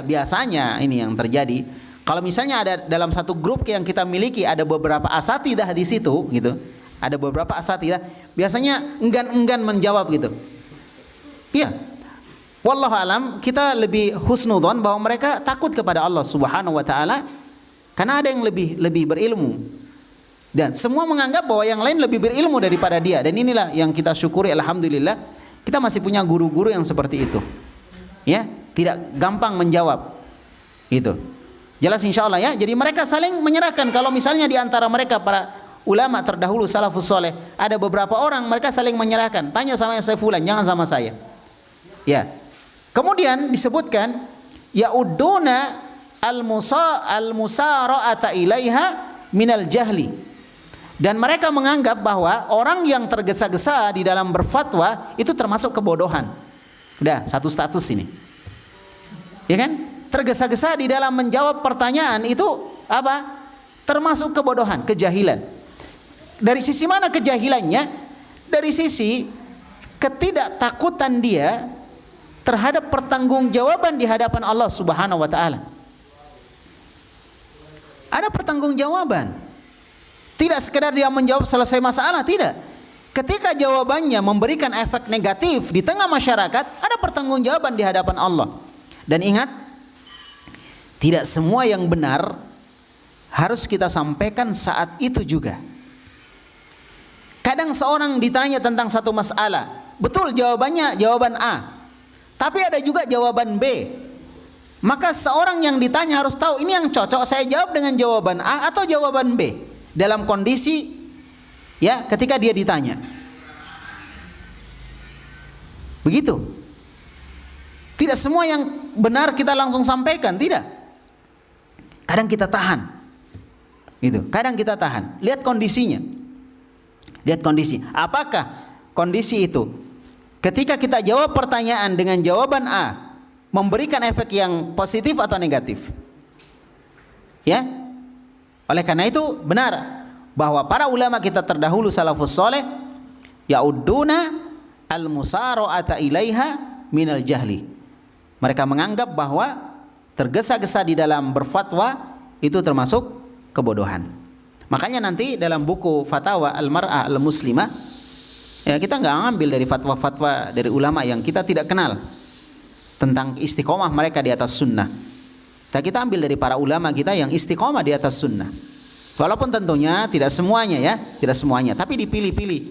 biasanya ini yang terjadi. Kalau misalnya ada dalam satu grup yang kita miliki ada beberapa asatidah di situ gitu. Ada beberapa asatidah, biasanya enggan menjawab gitu. Iya. Wallahu alam, kita lebih husnudzon bahwa mereka takut kepada Allah Subhanahu wa taala karena ada yang lebih berilmu. Dan semua menganggap bahwa yang lain lebih berilmu daripada dia. Dan inilah yang kita syukuri, alhamdulillah, kita masih punya guru-guru yang seperti itu. Ya, tidak gampang menjawab. Gitu. Jelas insyaallah ya. Jadi mereka saling menyerahkan. Kalau misalnya di antara mereka para ulama terdahulu salafus saleh, ada beberapa orang mereka saling menyerahkan. Tanya sama saya fulan, jangan sama saya. Ya. Kemudian disebutkan yauduna al-musara'ata ilaiha minal jahli. Dan mereka menganggap bahwa orang yang tergesa-gesa di dalam berfatwa itu termasuk kebodohan. Udah, satu status ini. Ya kan? Tergesa-gesa di dalam menjawab pertanyaan itu apa? Termasuk kebodohan, kejahilan. Dari sisi mana kejahilannya? Dari sisi ketidaktakutan dia terhadap pertanggungjawaban di hadapan Allah Subhanahu wa taala. Ada pertanggungjawaban. Tidak sekedar dia menjawab selesai masalah, tidak. Ketika jawabannya memberikan efek negatif di tengah masyarakat, ada pertanggungjawaban di hadapan Allah. Dan ingat, tidak semua yang benar harus kita sampaikan saat itu juga. Kadang seorang ditanya tentang satu masalah, betul jawabannya jawaban A, tapi ada juga jawaban B. Maka seorang yang ditanya harus tahu ini yang cocok saya jawab dengan jawaban A atau jawaban B. Dalam kondisi ya ketika dia ditanya. Begitu. Tidak semua yang benar kita langsung sampaikan, tidak. Kadang kita tahan. Gitu. Kadang kita tahan. Lihat kondisinya. Lihat kondisi. Apakah kondisi itu ketika kita jawab pertanyaan dengan jawaban A memberikan efek yang positif atau negatif? Ya. Oleh karena itu benar bahwa para ulama kita terdahulu salafus saleh ya'udduna al-musara'ata ilaiha minal jahli. Mereka menganggap bahwa tergesa-gesa di dalam berfatwa itu termasuk kebodohan. Makanya nanti dalam buku Fatawa Al-Mar'ah Al-Muslimah, ya kita nggak ngambil dari fatwa-fatwa dari ulama yang kita tidak kenal tentang istiqomah mereka di atas sunnah. Kita ambil dari para ulama kita yang istiqomah di atas sunnah. Walaupun tentunya tidak semuanya ya, tidak semuanya, tapi dipilih-pilih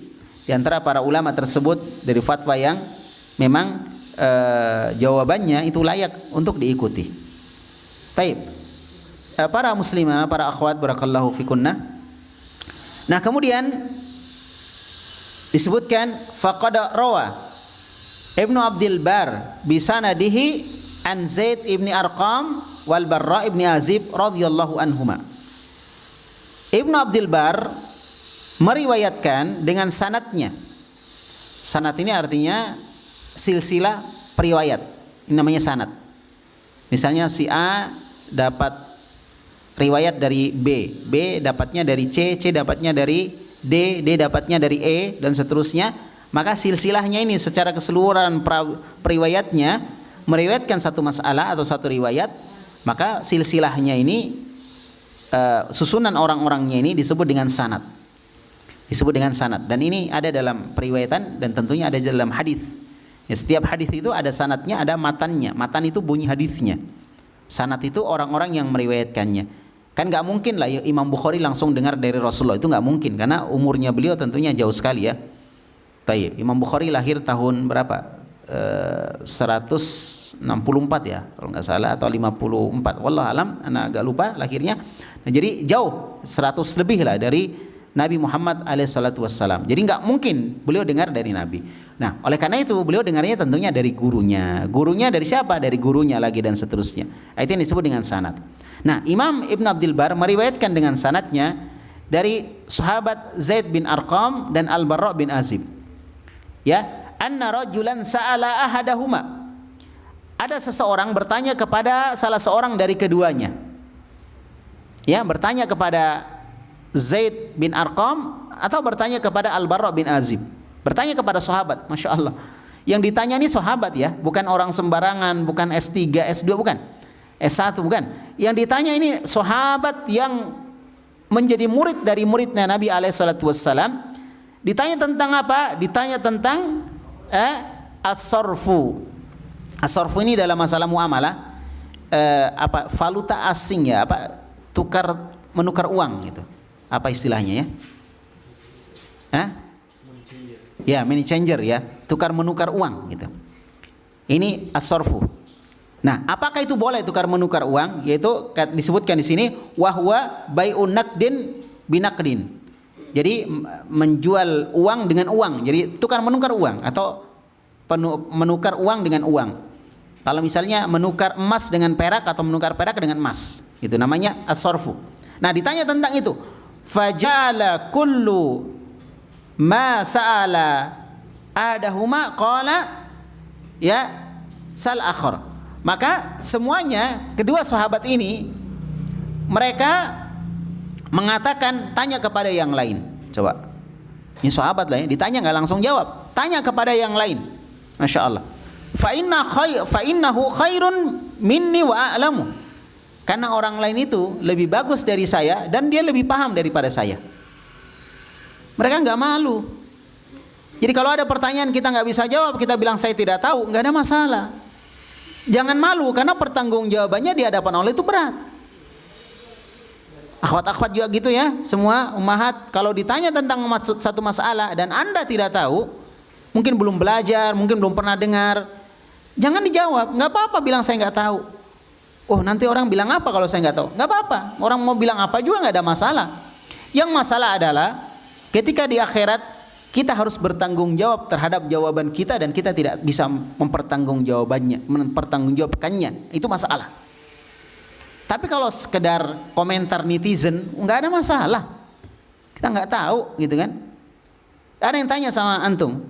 di antara para ulama tersebut dari fatwa yang memang jawabannya itu layak untuk diikuti. Taib. Para muslimah, para akhwat barakallahu fikunna. Nah, kemudian disebutkan faqad rawa Ibnu Abdul Bar bi sanadihi an Zaid ibni Arqam wal Barra ibni Azib radhiyallahu anhuma. Ibnu Abdul Bar meriwayatkan dengan sanadnya. Sanad ini artinya silsilah periwayat. Ini namanya sanad. Misalnya si A dapat riwayat dari B, B dapatnya dari C, C dapatnya dari D, D dapatnya dari E, dan seterusnya. Maka silsilahnya ini secara keseluruhan periwayatnya meriwayatkan satu masalah atau satu riwayat. Maka silsilahnya ini susunan orang-orangnya ini disebut dengan sanad. Disebut dengan sanad. Dan ini ada dalam periwayatan dan tentunya ada dalam hadis. Ya, setiap hadis itu ada sanadnya, ada matannya. Matan itu bunyi hadisnya. Sanad itu orang-orang yang meriwayatkannya. Kan nggak mungkin lah Imam Bukhari langsung dengar dari Rasulullah, itu nggak mungkin karena umurnya beliau tentunya jauh sekali ya. Tayyib. Imam Bukhari lahir tahun berapa? 164 ya kalau nggak salah atau 54. Wallah alam, anak agak lupa lahirnya. Nah, jadi jauh 100 lebih lah dari Nabi Muhammad alaihissalam. Jadi nggak mungkin beliau dengar dari Nabi. Nah, oleh karena itu beliau dengarnya tentunya dari gurunya. Gurunya dari siapa? Dari gurunya lagi dan seterusnya. Itu yang disebut dengan sanad. Nah, Imam Ibn Abdul Bar meriwayatkan dengan sanadnya dari sahabat Zaid bin Arqam dan Al-Barra bin Azib. Ya, anna rajulan sa'ala ahadahuma. Ada seseorang bertanya kepada salah seorang dari keduanya. Ya, bertanya kepada Zaid bin Arqam atau bertanya kepada Al-Barra bin Azib. Bertanya kepada sahabat, Masya Allah. Yang ditanya ini sahabat ya, bukan orang sembarangan, bukan S3, S2, bukan. S1, bukan. Yang ditanya ini sahabat yang menjadi murid dari muridnya Nabi alaihissalam. Ditanya tentang apa? Ditanya tentang as-sarfu. As-sarfu ini dalam masalah muamalah valuta asing ya, menukar uang gitu. Apa istilahnya ya? Ya, money changer ya, tukar menukar uang gitu. Ini as-sarfu. Nah, apakah itu boleh tukar menukar uang? Yaitu disebutkan di sini wahwa bai'un naqdin binaqdin. Jadi menjual uang dengan uang. Jadi tukar menukar uang atau menukar uang dengan uang. Kalau misalnya menukar emas dengan perak atau menukar perak dengan emas, itu namanya as-sarfu. Nah, ditanya tentang itu. Fajala kullu ma sa'ala adahuma qala ya sal akhar. Maka semuanya kedua sahabat ini mereka mengatakan tanya kepada yang lain. Coba. Ini sahabat lah ya, ditanya nggak langsung jawab. Tanya kepada yang lain. Masya Allah. Fa innahu khairun minni wa a'lamu. Karena orang lain itu lebih bagus dari saya dan dia lebih paham daripada saya. Mereka nggak malu. Jadi kalau ada pertanyaan kita nggak bisa jawab, kita bilang saya tidak tahu, nggak ada masalah. Jangan malu karena pertanggungjawabannya di hadapan Allah itu berat. Akhwat-akhwat juga gitu ya, semua ummahat kalau ditanya tentang satu masalah dan Anda tidak tahu, mungkin belum belajar, mungkin belum pernah dengar, jangan dijawab, nggak apa-apa bilang saya nggak tahu. Oh, nanti orang bilang apa kalau saya nggak tahu? Nggak apa-apa, orang mau bilang apa juga nggak ada masalah. Yang masalah adalah ketika di akhirat kita harus bertanggung jawab terhadap jawaban kita dan kita tidak bisa mempertanggungjawabkannya. Itu masalah. Tapi kalau sekedar komentar netizen, nggak ada masalah. Kita nggak tahu, gitu kan? Ada yang tanya sama antum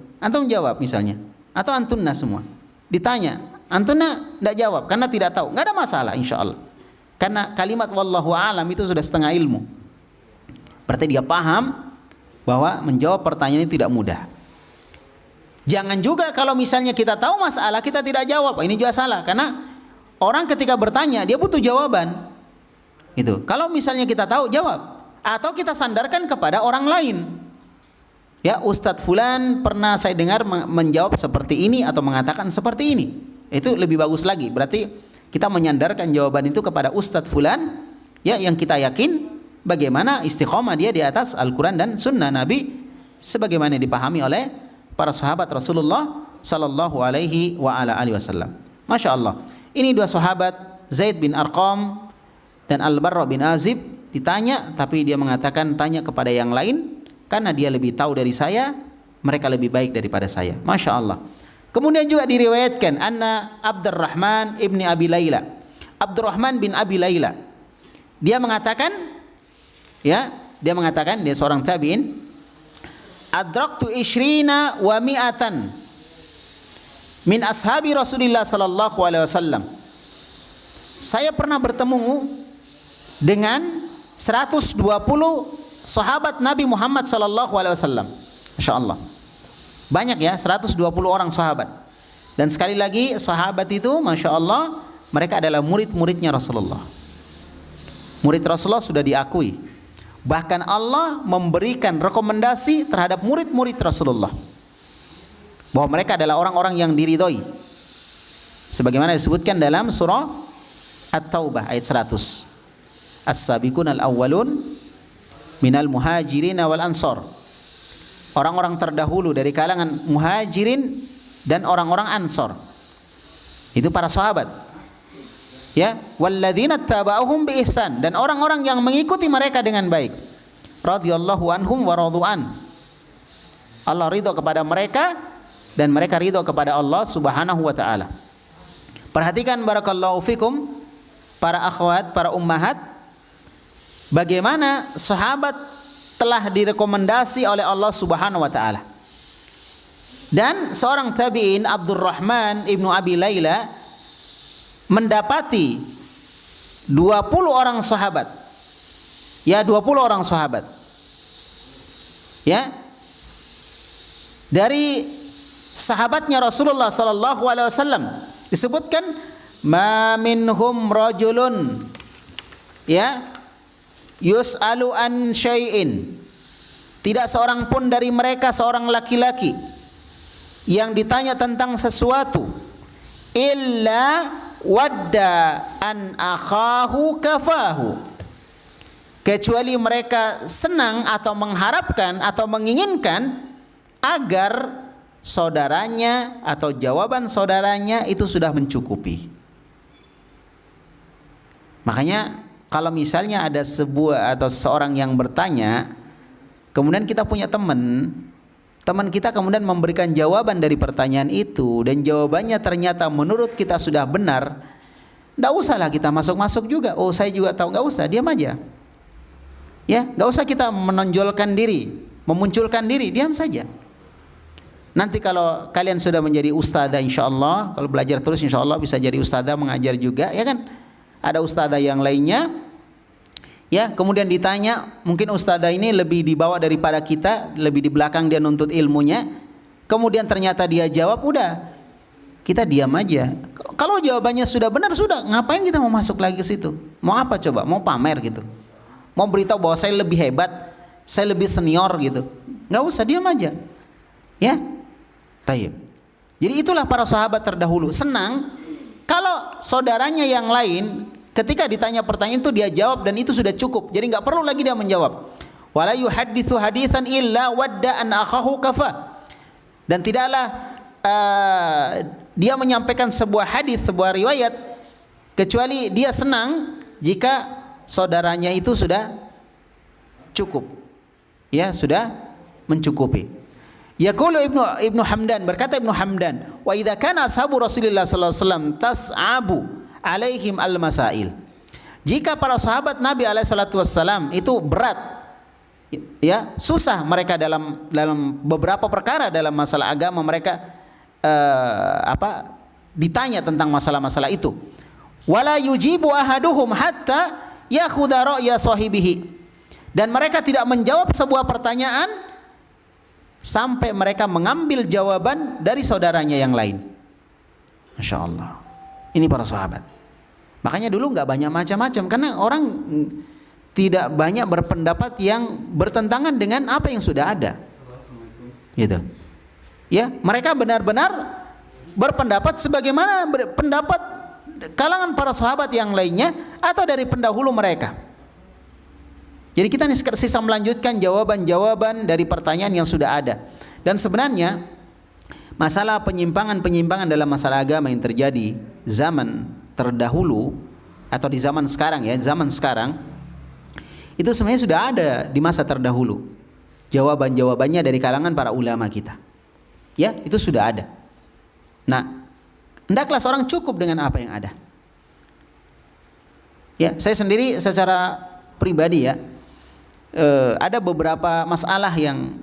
jawab misalnya, atau antunna semua. Ditanya, antunna nggak jawab karena tidak tahu, nggak ada masalah, insya Allah. Karena kalimat wallahu a'lam itu sudah setengah ilmu. Berarti dia paham bahwa menjawab pertanyaan ini tidak mudah. Jangan juga kalau misalnya kita tahu masalah kita tidak jawab, ini juga salah. Karena orang ketika bertanya dia butuh jawaban. Gitu. Kalau misalnya kita tahu, jawab. Atau kita sandarkan kepada orang lain. Ya, Ustadz Fulan pernah saya dengar menjawab seperti ini atau mengatakan seperti ini. Itu lebih bagus lagi. Berarti kita menyandarkan jawaban itu kepada Ustadz Fulan, ya, yang kita yakin bagaimana istiqomah dia di atas Al-Quran dan Sunnah Nabi sebagaimana dipahami oleh para sahabat Rasulullah Sallallahu Alaihi Wasallam. Masya Allah. Ini dua sahabat, Zaid bin Arqam dan Al-Barra bin Azib, ditanya tapi dia mengatakan tanya kepada yang lain karena dia lebih tahu dari saya, mereka lebih baik daripada saya. Masya Allah. Kemudian juga diriwayatkan anna Abdurrahman ibni Abi Layla, Abdurrahman bin Abi Layla, dia mengatakan dia seorang tabi'in, adraktu ishrina wa mi'atan min ashabi Rasulillah sallallahu alaihi wasallam. Saya pernah bertemu dengan 120 sahabat Nabi Muhammad sallallahu alaihi wasallam. Masyaallah. Banyak ya, 120 orang sahabat. Dan sekali lagi sahabat itu masyaallah mereka adalah murid-muridnya Rasulullah. Murid Rasulullah sudah diakui. Bahkan Allah memberikan rekomendasi terhadap murid-murid Rasulullah bahwa mereka adalah orang-orang yang diridhoi. Sebagaimana disebutkan dalam surah At-Taubah ayat 100. As-sabiqun al-awwalun minal muhajirin wal ansor. Orang-orang terdahulu dari kalangan muhajirin dan orang-orang ansor. Itu para sahabat. Ya, walladzina tabauhum bi ihsan, dan orang-orang yang mengikuti mereka dengan baik. Radhiyallahu anhum wa radu'an. Allah ridha kepada mereka dan mereka ridha kepada Allah Subhanahu wa taala. Perhatikan barakallahu fikum para akhwat, para ummahat, bagaimana sahabat telah direkomendasi oleh Allah Subhanahu wa taala. Dan seorang tabi'in Abdurrahman ibnu Abi Layla mendapati 20 orang sahabat. Ya, 20 orang sahabat. Ya. Dari sahabatnya Rasulullah sallallahu alaihi wasallam disebutkan ma minhum rajulun ya yus'alu an syai'in. Tidak seorang pun dari mereka seorang laki-laki yang ditanya tentang sesuatu illa wadda an akhahu kafahu, kecuali mereka senang atau mengharapkan atau menginginkan agar saudaranya atau jawaban saudaranya itu sudah mencukupi. Makanya kalau misalnya ada sebuah atau seorang yang bertanya, kemudian kita punya teman kita kemudian memberikan jawaban dari pertanyaan itu dan jawabannya ternyata menurut kita sudah benar, tidak usahlah kita masuk-masuk juga. Oh, saya juga tahu, nggak usah, diam aja. Ya, nggak usah kita menonjolkan diri, memunculkan diri, diam saja. Nanti kalau kalian sudah menjadi ustadzah, insya Allah, kalau belajar terus insya Allah bisa jadi ustadzah mengajar juga, ya kan? Ada ustadzah yang lainnya. Ya, kemudian ditanya, mungkin ustadzah ini lebih dibawa daripada kita, lebih di belakang dia nuntut ilmunya. Kemudian ternyata dia jawab, udah kita diam aja. Kalau jawabannya sudah benar, sudah, ngapain kita mau masuk lagi ke situ? Mau apa coba? Mau pamer gitu? Mau beritahu bahwa saya lebih hebat, saya lebih senior gitu? Nggak usah, diam aja. Ya, tayyib. Jadi itulah para sahabat terdahulu, senang kalau saudaranya yang lain ketika ditanya pertanyaan itu dia jawab dan itu sudah cukup. Jadi enggak perlu lagi dia menjawab. Wala yuhadditsu haditsan illa wadda an akhahu kafa. Dan tidaklah dia menyampaikan sebuah hadis, sebuah riwayat kecuali dia senang jika saudaranya itu sudah cukup. Ya, sudah mencukupi. Yaqulu Ibnu Hamdan, berkata Ibnu Hamdan, wa idza kana ashabu Rasulillah sallallahu alaihi wasallam tas'abu alaihim al-masail. Jika para sahabat Nabi alaihi salatu wasallam itu berat, ya, susah mereka dalam beberapa perkara dalam masalah agama, mereka ditanya tentang masalah-masalah itu. Wala yujibu ahaduhum hatta yakhudha ra'ya sahibihi. Dan mereka tidak menjawab sebuah pertanyaan sampai mereka mengambil jawaban dari saudaranya yang lain. Masya Allah. Ini para sahabat. Makanya dulu nggak banyak macam-macam, karena orang tidak banyak berpendapat yang bertentangan dengan apa yang sudah ada. Gitu. Ya, mereka benar-benar berpendapat sebagaimana pendapat kalangan para sahabat yang lainnya atau dari pendahulu mereka. Jadi kita ini sisa melanjutkan jawaban-jawaban dari pertanyaan yang sudah ada. Dan sebenarnya masalah penyimpangan-penyimpangan dalam masalah agama yang terjadi zaman terdahulu atau di zaman sekarang, ya, zaman sekarang itu sebenarnya sudah ada di masa terdahulu. Jawaban-jawabannya dari kalangan para ulama kita. Ya, itu sudah ada. Nah, hendaklah seorang cukup dengan apa yang ada. Ya, saya sendiri secara pribadi, ya, ada beberapa masalah yang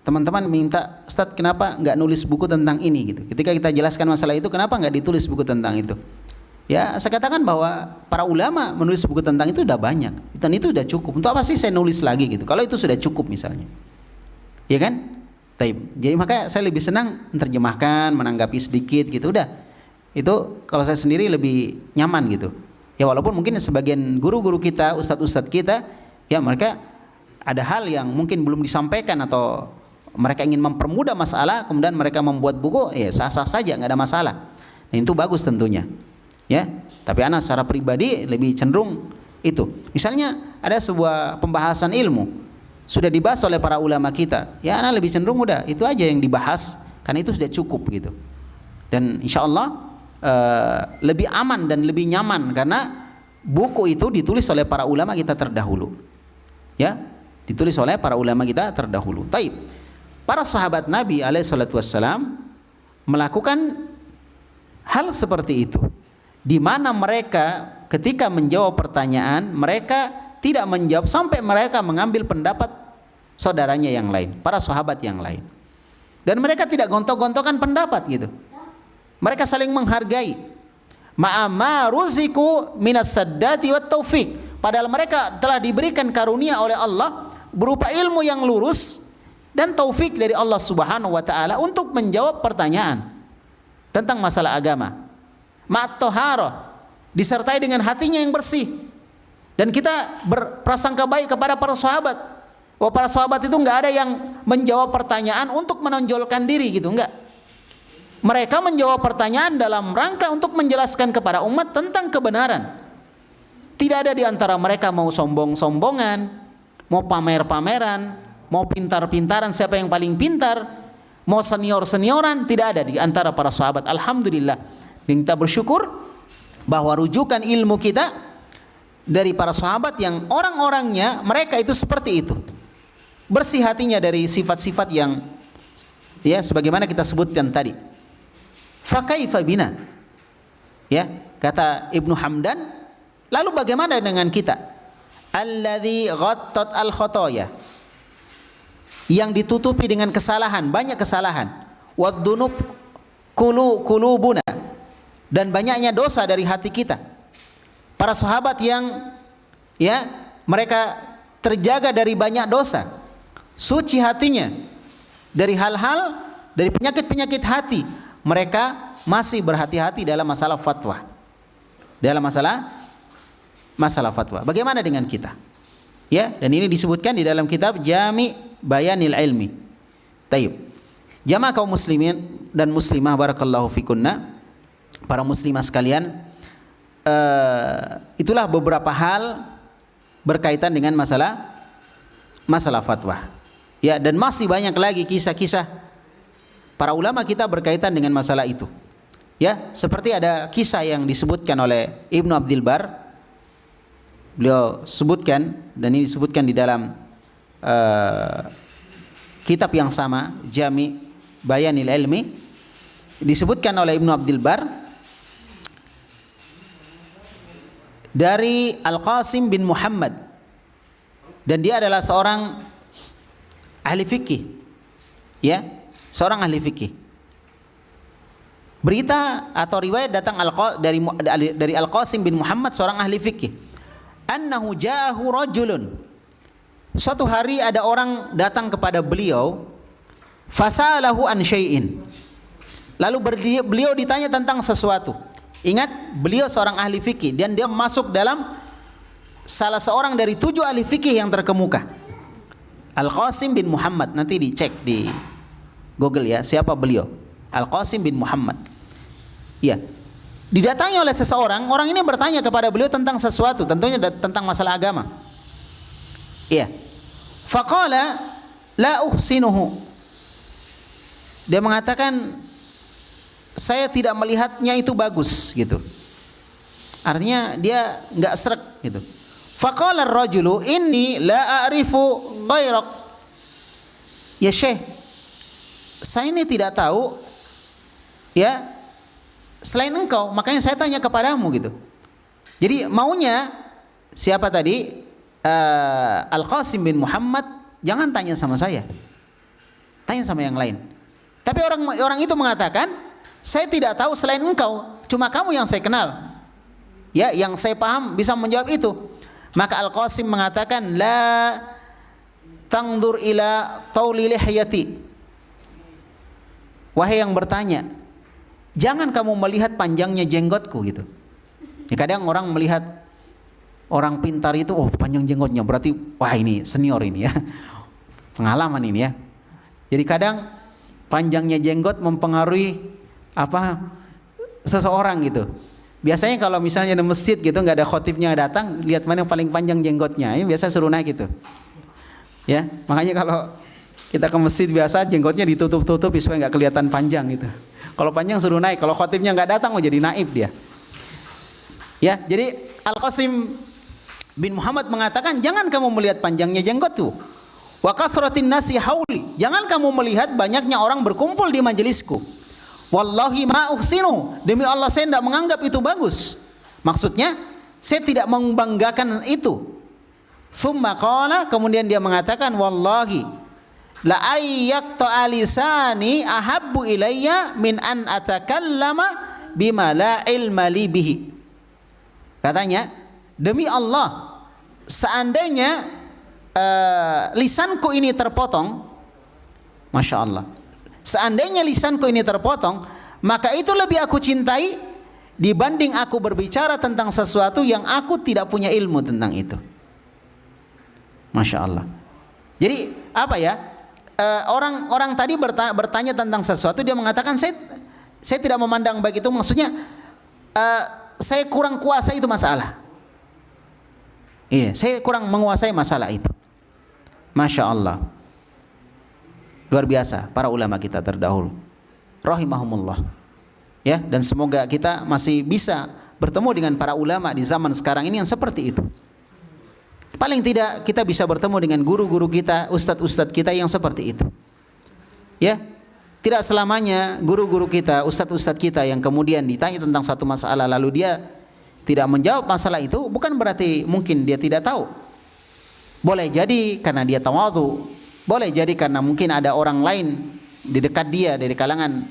teman-teman minta, Ustadz, kenapa nggak nulis buku tentang ini gitu. Ketika kita jelaskan masalah itu, kenapa nggak ditulis buku tentang itu? Ya, saya katakan bahwa para ulama menulis buku tentang itu udah banyak, dan itu udah cukup. Untuk apa sih saya nulis lagi gitu? Kalau itu sudah cukup misalnya, ya kan? Jadi makanya saya lebih senang menerjemahkan, menanggapi sedikit gitu. Udah, itu kalau saya sendiri lebih nyaman gitu. Ya, walaupun mungkin sebagian guru-guru kita, ustadz-ustadz kita, ya, mereka ada hal yang mungkin belum disampaikan atau mereka ingin mempermudah masalah, kemudian mereka membuat buku, ya sah-sah saja, nggak ada masalah. Nah, itu bagus tentunya, ya. Tapi ana secara pribadi lebih cenderung itu. Misalnya ada sebuah pembahasan ilmu sudah dibahas oleh para ulama kita, ya ana lebih cenderung udah itu aja yang dibahas, karena itu sudah cukup gitu. Dan insya Allah lebih aman dan lebih nyaman karena buku itu ditulis oleh para ulama kita terdahulu, ya, ditulis oleh para ulama kita terdahulu. Taib. Para sahabat Nabi alaihi salatu wassalam melakukan hal seperti itu, di mana mereka ketika menjawab pertanyaan, mereka tidak menjawab sampai mereka mengambil pendapat saudaranya yang lain, para sahabat yang lain, dan mereka tidak gontok-gontokan pendapat gitu. Mereka saling menghargai. Ma'ama ruziku minas saddati wat taufik. Padahal mereka telah diberikan karunia oleh Allah berupa ilmu yang lurus dan taufik dari Allah Subhanahu wa taala untuk menjawab pertanyaan tentang masalah agama. Ma'at taharah, disertai dengan hatinya yang bersih. Dan kita berprasangka baik kepada para sahabat. Wah, para sahabat itu enggak ada yang menjawab pertanyaan untuk menonjolkan diri gitu, enggak. Mereka menjawab pertanyaan dalam rangka untuk menjelaskan kepada umat tentang kebenaran. Tidak ada di antara mereka mau sombong-sombongan, mau pamer-pameran, mau pintar-pintaran siapa yang paling pintar, mau senior-senioran, tidak ada di antara para sahabat. Alhamdulillah. Dan kita bersyukur bahwa rujukan ilmu kita dari para sahabat yang orang-orangnya mereka itu seperti itu. Bersih hatinya dari sifat-sifat yang, ya, sebagaimana kita sebutkan tadi. Fakaifa bina, ya, kata Ibnu Hamdan, lalu bagaimana dengan kita? Alladzi ghattat al-khotoya, yang ditutupi dengan kesalahan, banyak kesalahan. Wad-dunub qulubuna, dan banyaknya dosa dari hati kita. Para sahabat yang, ya, mereka terjaga dari banyak dosa, suci hatinya dari hal-hal, dari penyakit-penyakit hati. Mereka masih berhati-hati dalam masalah fatwa. Dalam masalah fatwa. Bagaimana dengan kita? Ya, dan ini disebutkan di dalam kitab Jami' Bayanil Ilmi. Taib. Jamaah kaum muslimin dan muslimah barakallahu fikunna, para muslimah sekalian, itulah beberapa hal berkaitan dengan masalah fatwa. Ya, dan masih banyak lagi kisah-kisah para ulama kita berkaitan dengan masalah itu. Ya, seperti ada kisah yang disebutkan oleh Ibnu Abdul Bar. Beliau sebutkan, dan ini disebutkan di dalam kitab yang sama, Jami' Bayanil Ilmi, disebutkan oleh Ibnu Abdul Bar dari Al-Qasim bin Muhammad, dan dia adalah seorang ahli fikih, ya, seorang ahli fikih. Berita atau riwayat datang dari Al-Qasim bin Muhammad, seorang ahli fikih, annahu ja'ahu rajulun, suatu hari ada orang datang kepada beliau, fasalahu an syai'in, lalu beliau ditanya tentang sesuatu. Ingat, beliau seorang ahli fikih dan dia masuk dalam salah seorang dari 7 ahli fikih yang terkemuka. Al-Qasim bin Muhammad, nanti dicek di Google ya, siapa beliau. Al-Qasim bin Muhammad. Ya. Didatangi oleh seseorang, orang ini bertanya kepada beliau tentang sesuatu, tentunya tentang masalah agama. Iya. Faqala la uhsinuhu. Dia mengatakan, saya tidak melihatnya itu bagus gitu. Artinya dia enggak srek gitu. Faqala ar-rajulu inni la a'rifu ghairak. Ya Syekh, saya ini tidak tahu ya selain engkau, makanya saya tanya kepadamu gitu. Jadi maunya siapa tadi? Al-Qasim bin Muhammad, jangan tanya sama saya, tanya sama yang lain. Tapi orang itu mengatakan, saya tidak tahu selain engkau, cuma kamu yang saya kenal. Ya, yang saya paham bisa menjawab itu. Maka Al-Qasim mengatakan, la tangdur ila tauli lihyati. Wahai yang bertanya, jangan kamu melihat panjangnya jenggotku gitu. Ya, kadang orang melihat orang pintar itu, oh panjang jenggotnya, berarti wah ini senior ini ya. Pengalaman ini ya. Jadi kadang panjangnya jenggot mempengaruhi seseorang gitu. Biasanya kalau misalnya di masjid gitu nggak ada khotibnya datang, lihat mana yang paling panjang jenggotnya, ya biasa suruh naik gitu. Ya, makanya kalau kita ke masjid biasa jenggotnya ditutup-tutup supaya nggak kelihatan panjang gitu. Kalau panjang suruh naik, kalau khotibnya nggak datang, oh jadi naib dia. Ya, jadi Al-Qasim bin Muhammad mengatakan, jangan kamu melihat panjangnya jenggot tuh. Wa kathratin nasi hauli, jangan kamu melihat banyaknya orang berkumpul di majelisku. Wallahi ma uhsinu, demi Allah saya tidak menganggap itu bagus. Maksudnya saya tidak membanggakan itu. Tsumma qala, kemudian dia mengatakan, wallahi la ayyaqta alisani ahabbu ilayya min an atakallama bima la ilma li bihi. Katanya, demi Allah, seandainya lisanku ini terpotong, Masya Allah, seandainya lisanku ini terpotong, maka itu lebih aku cintai dibanding aku berbicara tentang sesuatu yang aku tidak punya ilmu tentang itu. Masya Allah. Jadi apa ya, orang tadi bertanya tentang sesuatu, dia mengatakan saya tidak memandang baik itu, maksudnya saya kurang kuasa itu masalah. Iya, saya kurang menguasai masalah itu. Masya Allah. Luar biasa para ulama kita terdahulu, rahimahumullah. Ya, dan semoga kita masih bisa bertemu dengan para ulama di zaman sekarang ini yang seperti itu. Paling tidak kita bisa bertemu dengan guru-guru kita, ustadz-ustadz kita yang seperti itu. Ya, tidak selamanya guru-guru kita, ustadz-ustadz kita yang kemudian ditanya tentang satu masalah lalu dia tidak menjawab masalah itu, bukan berarti mungkin dia tidak tahu. Boleh jadi karena dia tawadhu, boleh jadi karena mungkin ada orang lain di dekat dia dari kalangan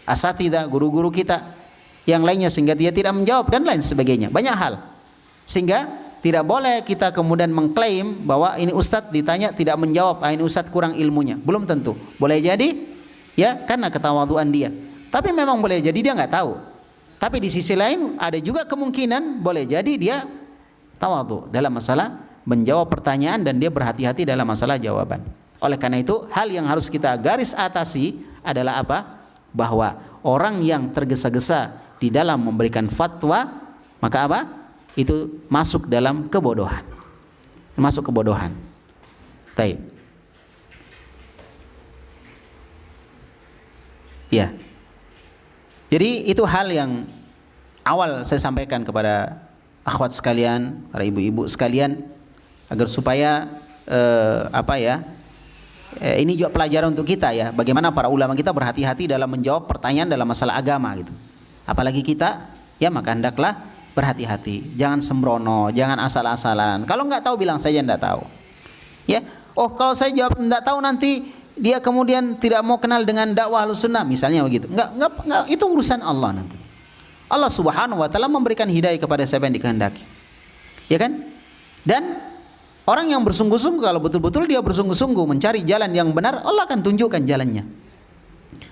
asatidzah, guru-guru kita yang lainnya sehingga dia tidak menjawab dan lain sebagainya. Banyak hal. Sehingga tidak boleh kita kemudian mengklaim bahwa ini ustadz ditanya tidak menjawab, ini ustadz kurang ilmunya. Belum tentu. Boleh jadi ya karena ketawadhuan dia. Tapi memang boleh jadi dia nggak tahu. Tapi di sisi lain ada juga kemungkinan boleh jadi dia tawadhu dalam masalah menjawab pertanyaan dan dia berhati-hati dalam masalah jawaban. Oleh karena itu hal yang harus kita garis atasi adalah apa? Bahwa orang yang tergesa-gesa di dalam memberikan fatwa, maka apa? Itu masuk dalam kebodohan. Masuk kebodohan. Taib. Ya. Jadi itu hal yang awal saya sampaikan kepada akhwat sekalian, para ibu-ibu sekalian, agar supaya ini juga pelajaran untuk kita ya, bagaimana para ulama kita berhati-hati dalam menjawab pertanyaan dalam masalah agama gitu. Apalagi kita, ya maka hendaklah berhati-hati. Jangan sembrono, jangan asal-asalan. Kalau nggak tahu bilang saja nggak tahu. Ya, oh kalau saya jawab nggak tahu nanti dia kemudian tidak mau kenal dengan dakwah Ahlussunnah misalnya begitu. Nggak, itu urusan Allah nanti. Allah Subhanahu wa taala memberikan hidayah kepada siapa yang dikehendaki. Ya kan? Dan orang yang bersungguh-sungguh, kalau betul-betul dia bersungguh-sungguh mencari jalan yang benar, Allah akan tunjukkan jalannya.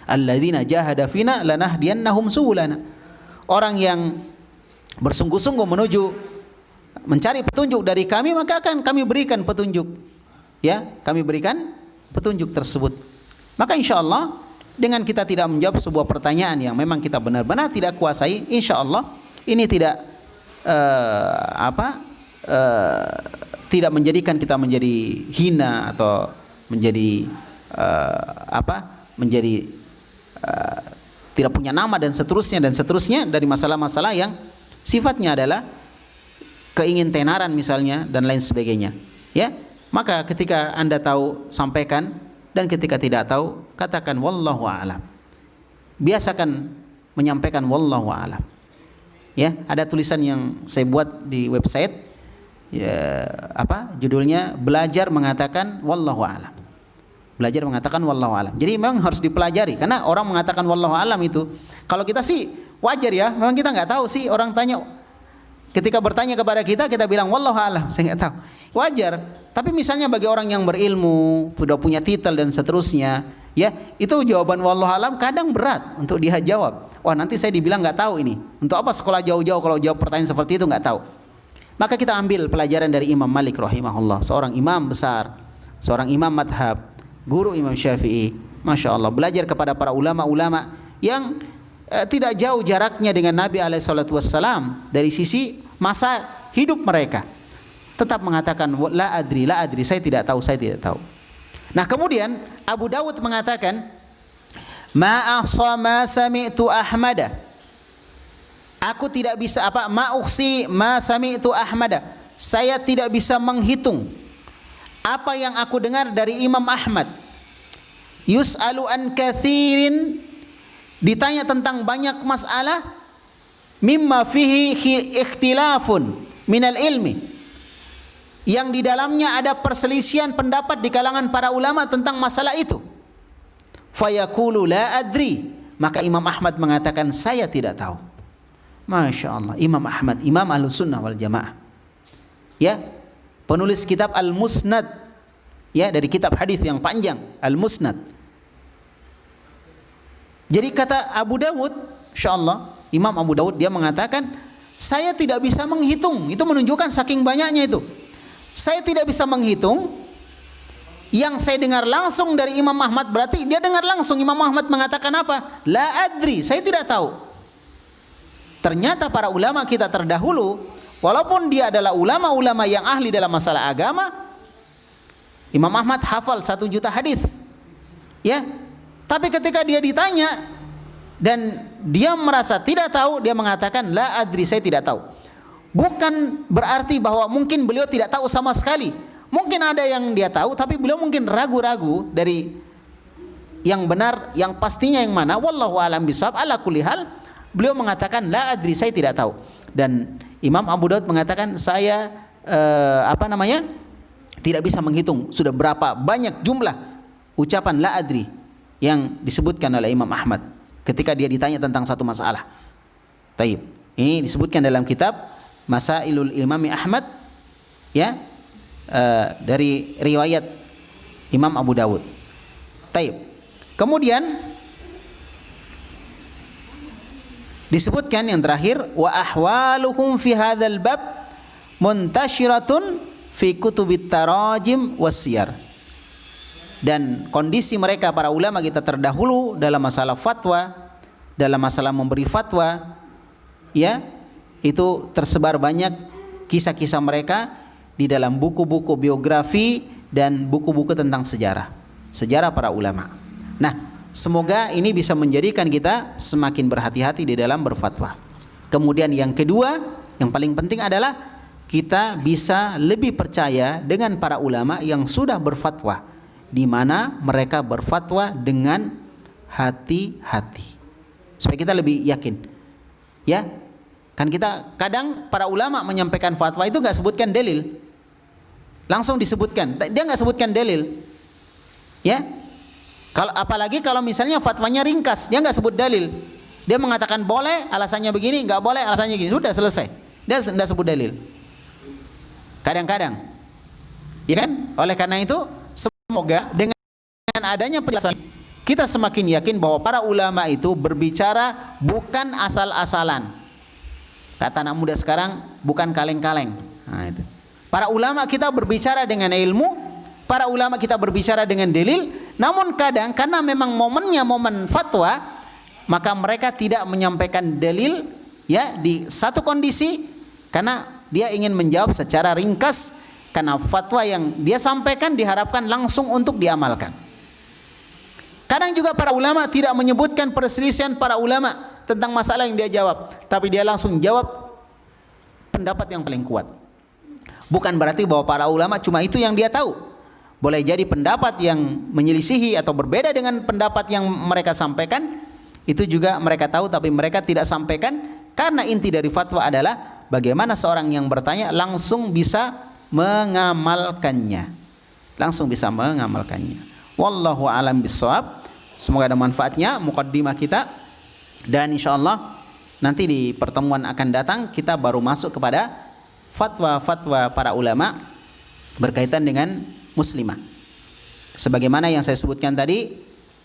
Alladzina jahada fina lanahdiyannahum subulana. Orang yang bersungguh-sungguh menuju mencari petunjuk dari kami, maka akan kami berikan petunjuk. Ya, kami berikan petunjuk tersebut. Maka insyaallah dengan kita tidak menjawab sebuah pertanyaan yang memang kita benar-benar tidak kuasai, insyaallah ini tidak tidak menjadikan kita menjadi hina atau menjadi menjadi tidak punya nama dan seterusnya dari masalah-masalah yang sifatnya adalah keingintenaran misalnya dan lain sebagainya. Ya, maka ketika Anda tahu sampaikan, dan ketika tidak tahu katakan wallahu a'lam. Biasakan menyampaikan wallahu a'lam. Ya, ada tulisan yang saya buat di website, ya, judulnya belajar mengatakan wallahu a'lam. Belajar mengatakan wallahu a'lam. Jadi memang harus dipelajari, karena orang mengatakan wallahu a'lam itu, kalau kita sih wajar ya, memang kita nggak tahu sih, orang tanya, ketika bertanya kepada kita bilang wallahu a'lam, saya nggak tahu, wajar. Tapi misalnya bagi orang yang berilmu, sudah punya titel dan seterusnya, ya itu jawaban wallahu a'lam kadang berat untuk dia jawab. Wah, nanti saya dibilang nggak tahu ini. Untuk apa sekolah jauh-jauh kalau jawab pertanyaan seperti itu nggak tahu. Maka kita ambil pelajaran dari Imam Malik rahimahullah, seorang imam besar, seorang imam madhab, guru Imam Syafi'i. Masya Allah, belajar kepada para ulama-ulama yang tidak jauh jaraknya dengan Nabi SAW dari sisi masa hidup mereka. Tetap mengatakan la adri, saya tidak tahu. Nah kemudian Abu Dawud mengatakan, ma ahsa ma sami'tu Ahmada. Aku tidak bisa ma ukhsi ma sami'tu Ahmada. Saya tidak bisa menghitung apa yang aku dengar dari Imam Ahmad. Yus'alu an kathirin, ditanya tentang banyak masalah, mimma fihi ikhtilafun minal ilmi, yang di dalamnya ada perselisihan pendapat di kalangan para ulama tentang masalah itu. Fayaqulu la adri, maka Imam Ahmad mengatakan saya tidak tahu. Masya Allah, Imam Ahmad, Imam Ahlussunnah wal Jamaah, ya, penulis kitab Al-Musnad, ya, dari kitab hadis yang panjang Al-Musnad. Jadi kata Abu Dawud, insyaallah Imam Abu Dawud, dia mengatakan saya tidak bisa menghitung. Itu menunjukkan saking banyaknya itu. Saya tidak bisa menghitung. Yang saya dengar langsung dari Imam Ahmad, berarti dia dengar langsung. Imam Ahmad mengatakan apa? La adri, saya tidak tahu. Ternyata para ulama kita terdahulu, walaupun dia adalah ulama-ulama yang ahli dalam masalah agama, Imam Ahmad hafal 1 juta hadis, ya. Tapi ketika dia ditanya dan dia merasa tidak tahu, dia mengatakan la adri, saya tidak tahu. Bukan berarti bahwa mungkin beliau tidak tahu sama sekali. Mungkin ada yang dia tahu, tapi beliau mungkin ragu-ragu dari yang benar, yang pastinya yang mana. Wallahu a'lam bishawab. Ala kulli hal, beliau mengatakan la adri, saya tidak tahu. Dan Imam Abu Daud mengatakan saya tidak bisa menghitung sudah berapa banyak jumlah ucapan la adri yang disebutkan oleh Imam Ahmad ketika dia ditanya tentang satu masalah. Taib. Ini disebutkan dalam kitab Masailul Imami Ahmad, ya, dari riwayat Imam Abu Dawud. Taib. Kemudian disebutkan yang terakhir, wa ahwaluhum fi hadzal bab muntasyiratun fi kutubit tarajim wasyar. Dan kondisi mereka para ulama kita terdahulu dalam masalah fatwa, dalam masalah memberi fatwa, ya, itu tersebar banyak kisah-kisah mereka di dalam buku-buku biografi dan buku-buku tentang sejarah para ulama. Nah, semoga ini bisa menjadikan kita semakin berhati-hati di dalam berfatwa. Kemudian yang kedua, yang paling penting adalah kita bisa lebih percaya dengan para ulama yang sudah berfatwa, di mana mereka berfatwa dengan hati-hati. Supaya kita lebih yakin. Ya. Kan kita kadang para ulama menyampaikan fatwa itu enggak sebutkan dalil. Langsung disebutkan. Dia enggak sebutkan dalil. Ya. Apalagi kalau misalnya fatwanya ringkas, dia enggak sebut dalil. Dia mengatakan boleh, alasannya begini, enggak boleh, alasannya gini. Sudah selesai. Dia enggak sebut dalil. Kadang-kadang. Ya kan? Oleh karena itu, semoga dengan adanya penjelasan kita semakin yakin bahwa para ulama itu berbicara bukan asal-asalan. Kata anak muda sekarang, bukan kaleng-kaleng. Nah, itu. Para ulama kita berbicara dengan ilmu, para ulama kita berbicara dengan dalil, namun kadang karena memang momennya momen fatwa, maka mereka tidak menyampaikan dalil ya di satu kondisi karena dia ingin menjawab secara ringkas karena fatwa yang dia sampaikan diharapkan langsung untuk diamalkan. Kadang juga para ulama tidak menyebutkan perselisihan para ulama tentang masalah yang dia jawab, tapi dia langsung jawab pendapat yang paling kuat. Bukan berarti bahwa para ulama cuma itu yang dia tahu. Boleh jadi pendapat yang menyelisihi atau berbeda dengan pendapat yang mereka sampaikan, itu juga mereka tahu tapi mereka tidak sampaikan karena inti dari fatwa adalah bagaimana seorang yang bertanya langsung bisa mengamalkannya. Langsung bisa mengamalkannya. Wallahu a'lam bishawab. Semoga ada manfaatnya muqaddimah kita. Dan insyaallah nanti di pertemuan akan datang kita baru masuk kepada fatwa-fatwa para ulama berkaitan dengan muslimah. Sebagaimana yang saya sebutkan tadi,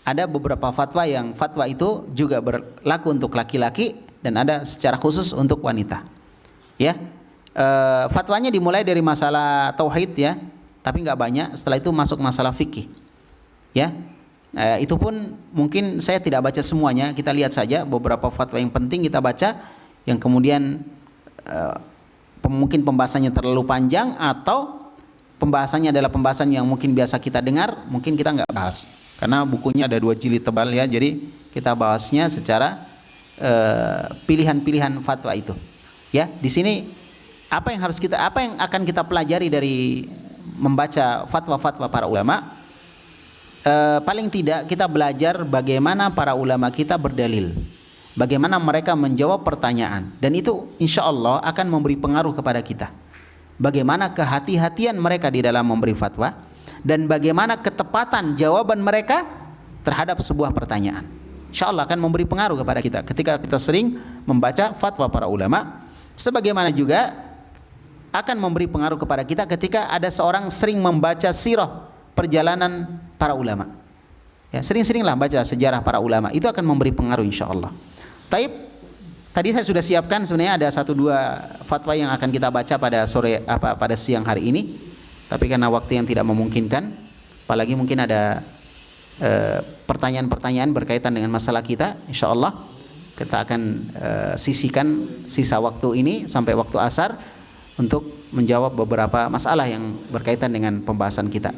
ada beberapa fatwa yang fatwa itu juga berlaku untuk laki-laki dan ada secara khusus untuk wanita. Ya, fatwanya dimulai dari masalah tauhid ya, tapi nggak banyak. Setelah itu masuk masalah fikih. Ya, itu pun mungkin saya tidak baca semuanya. Kita lihat saja beberapa fatwa yang penting kita baca, yang kemudian mungkin pembahasannya terlalu panjang atau pembahasannya adalah pembahasan yang mungkin biasa kita dengar, mungkin kita nggak bahas. Karena bukunya ada 2 jilid tebal ya, jadi kita bahasnya secara pilihan-pilihan fatwa itu. Ya, di sini apa yang akan kita pelajari dari membaca fatwa-fatwa para ulama? Paling tidak kita belajar bagaimana para ulama kita berdalil, bagaimana mereka menjawab pertanyaan, dan itu insya Allah akan memberi pengaruh kepada kita. Bagaimana kehati-hatian mereka di dalam memberi fatwa dan bagaimana ketepatan jawaban mereka terhadap sebuah pertanyaan. Insya Allah akan memberi pengaruh kepada kita ketika kita sering membaca fatwa para ulama. Sebagaimana juga akan memberi pengaruh kepada kita ketika ada seorang sering membaca sirah perjalanan para ulama. Ya, sering-seringlah baca sejarah para ulama. Itu akan memberi pengaruh insyaallah. Taib, tadi saya sudah siapkan sebenarnya ada 1-2 fatwa yang akan kita baca pada siang hari ini. Tapi karena waktu yang tidak memungkinkan, apalagi mungkin ada pertanyaan-pertanyaan berkaitan dengan masalah kita, insyaallah kita akan sisihkan sisa waktu ini sampai waktu asar untuk menjawab beberapa masalah yang berkaitan dengan pembahasan kita.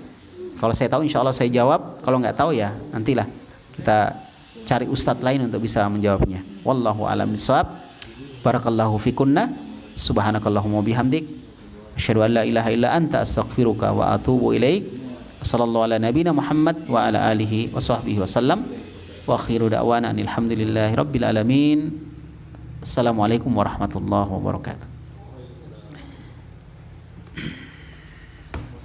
Kalau saya tahu insya Allah saya jawab, kalau nggak tahu ya nantilah kita cari ustadz lain untuk bisa menjawabnya. Wallahu a'lam bishawab. Barakallahu fikunna. Subhanakallahumma bihamdik. Asyhadu an la ilaha illa anta astaghfiruka wa atubu ilaik. Sallallahu ala nabiyina Muhammad wa ala alihi wa sahbihi wasallam. Wa akhiru da'wana alhamdulillahi rabbil alamin. Assalamualaikum warahmatullahi wabarakatuh.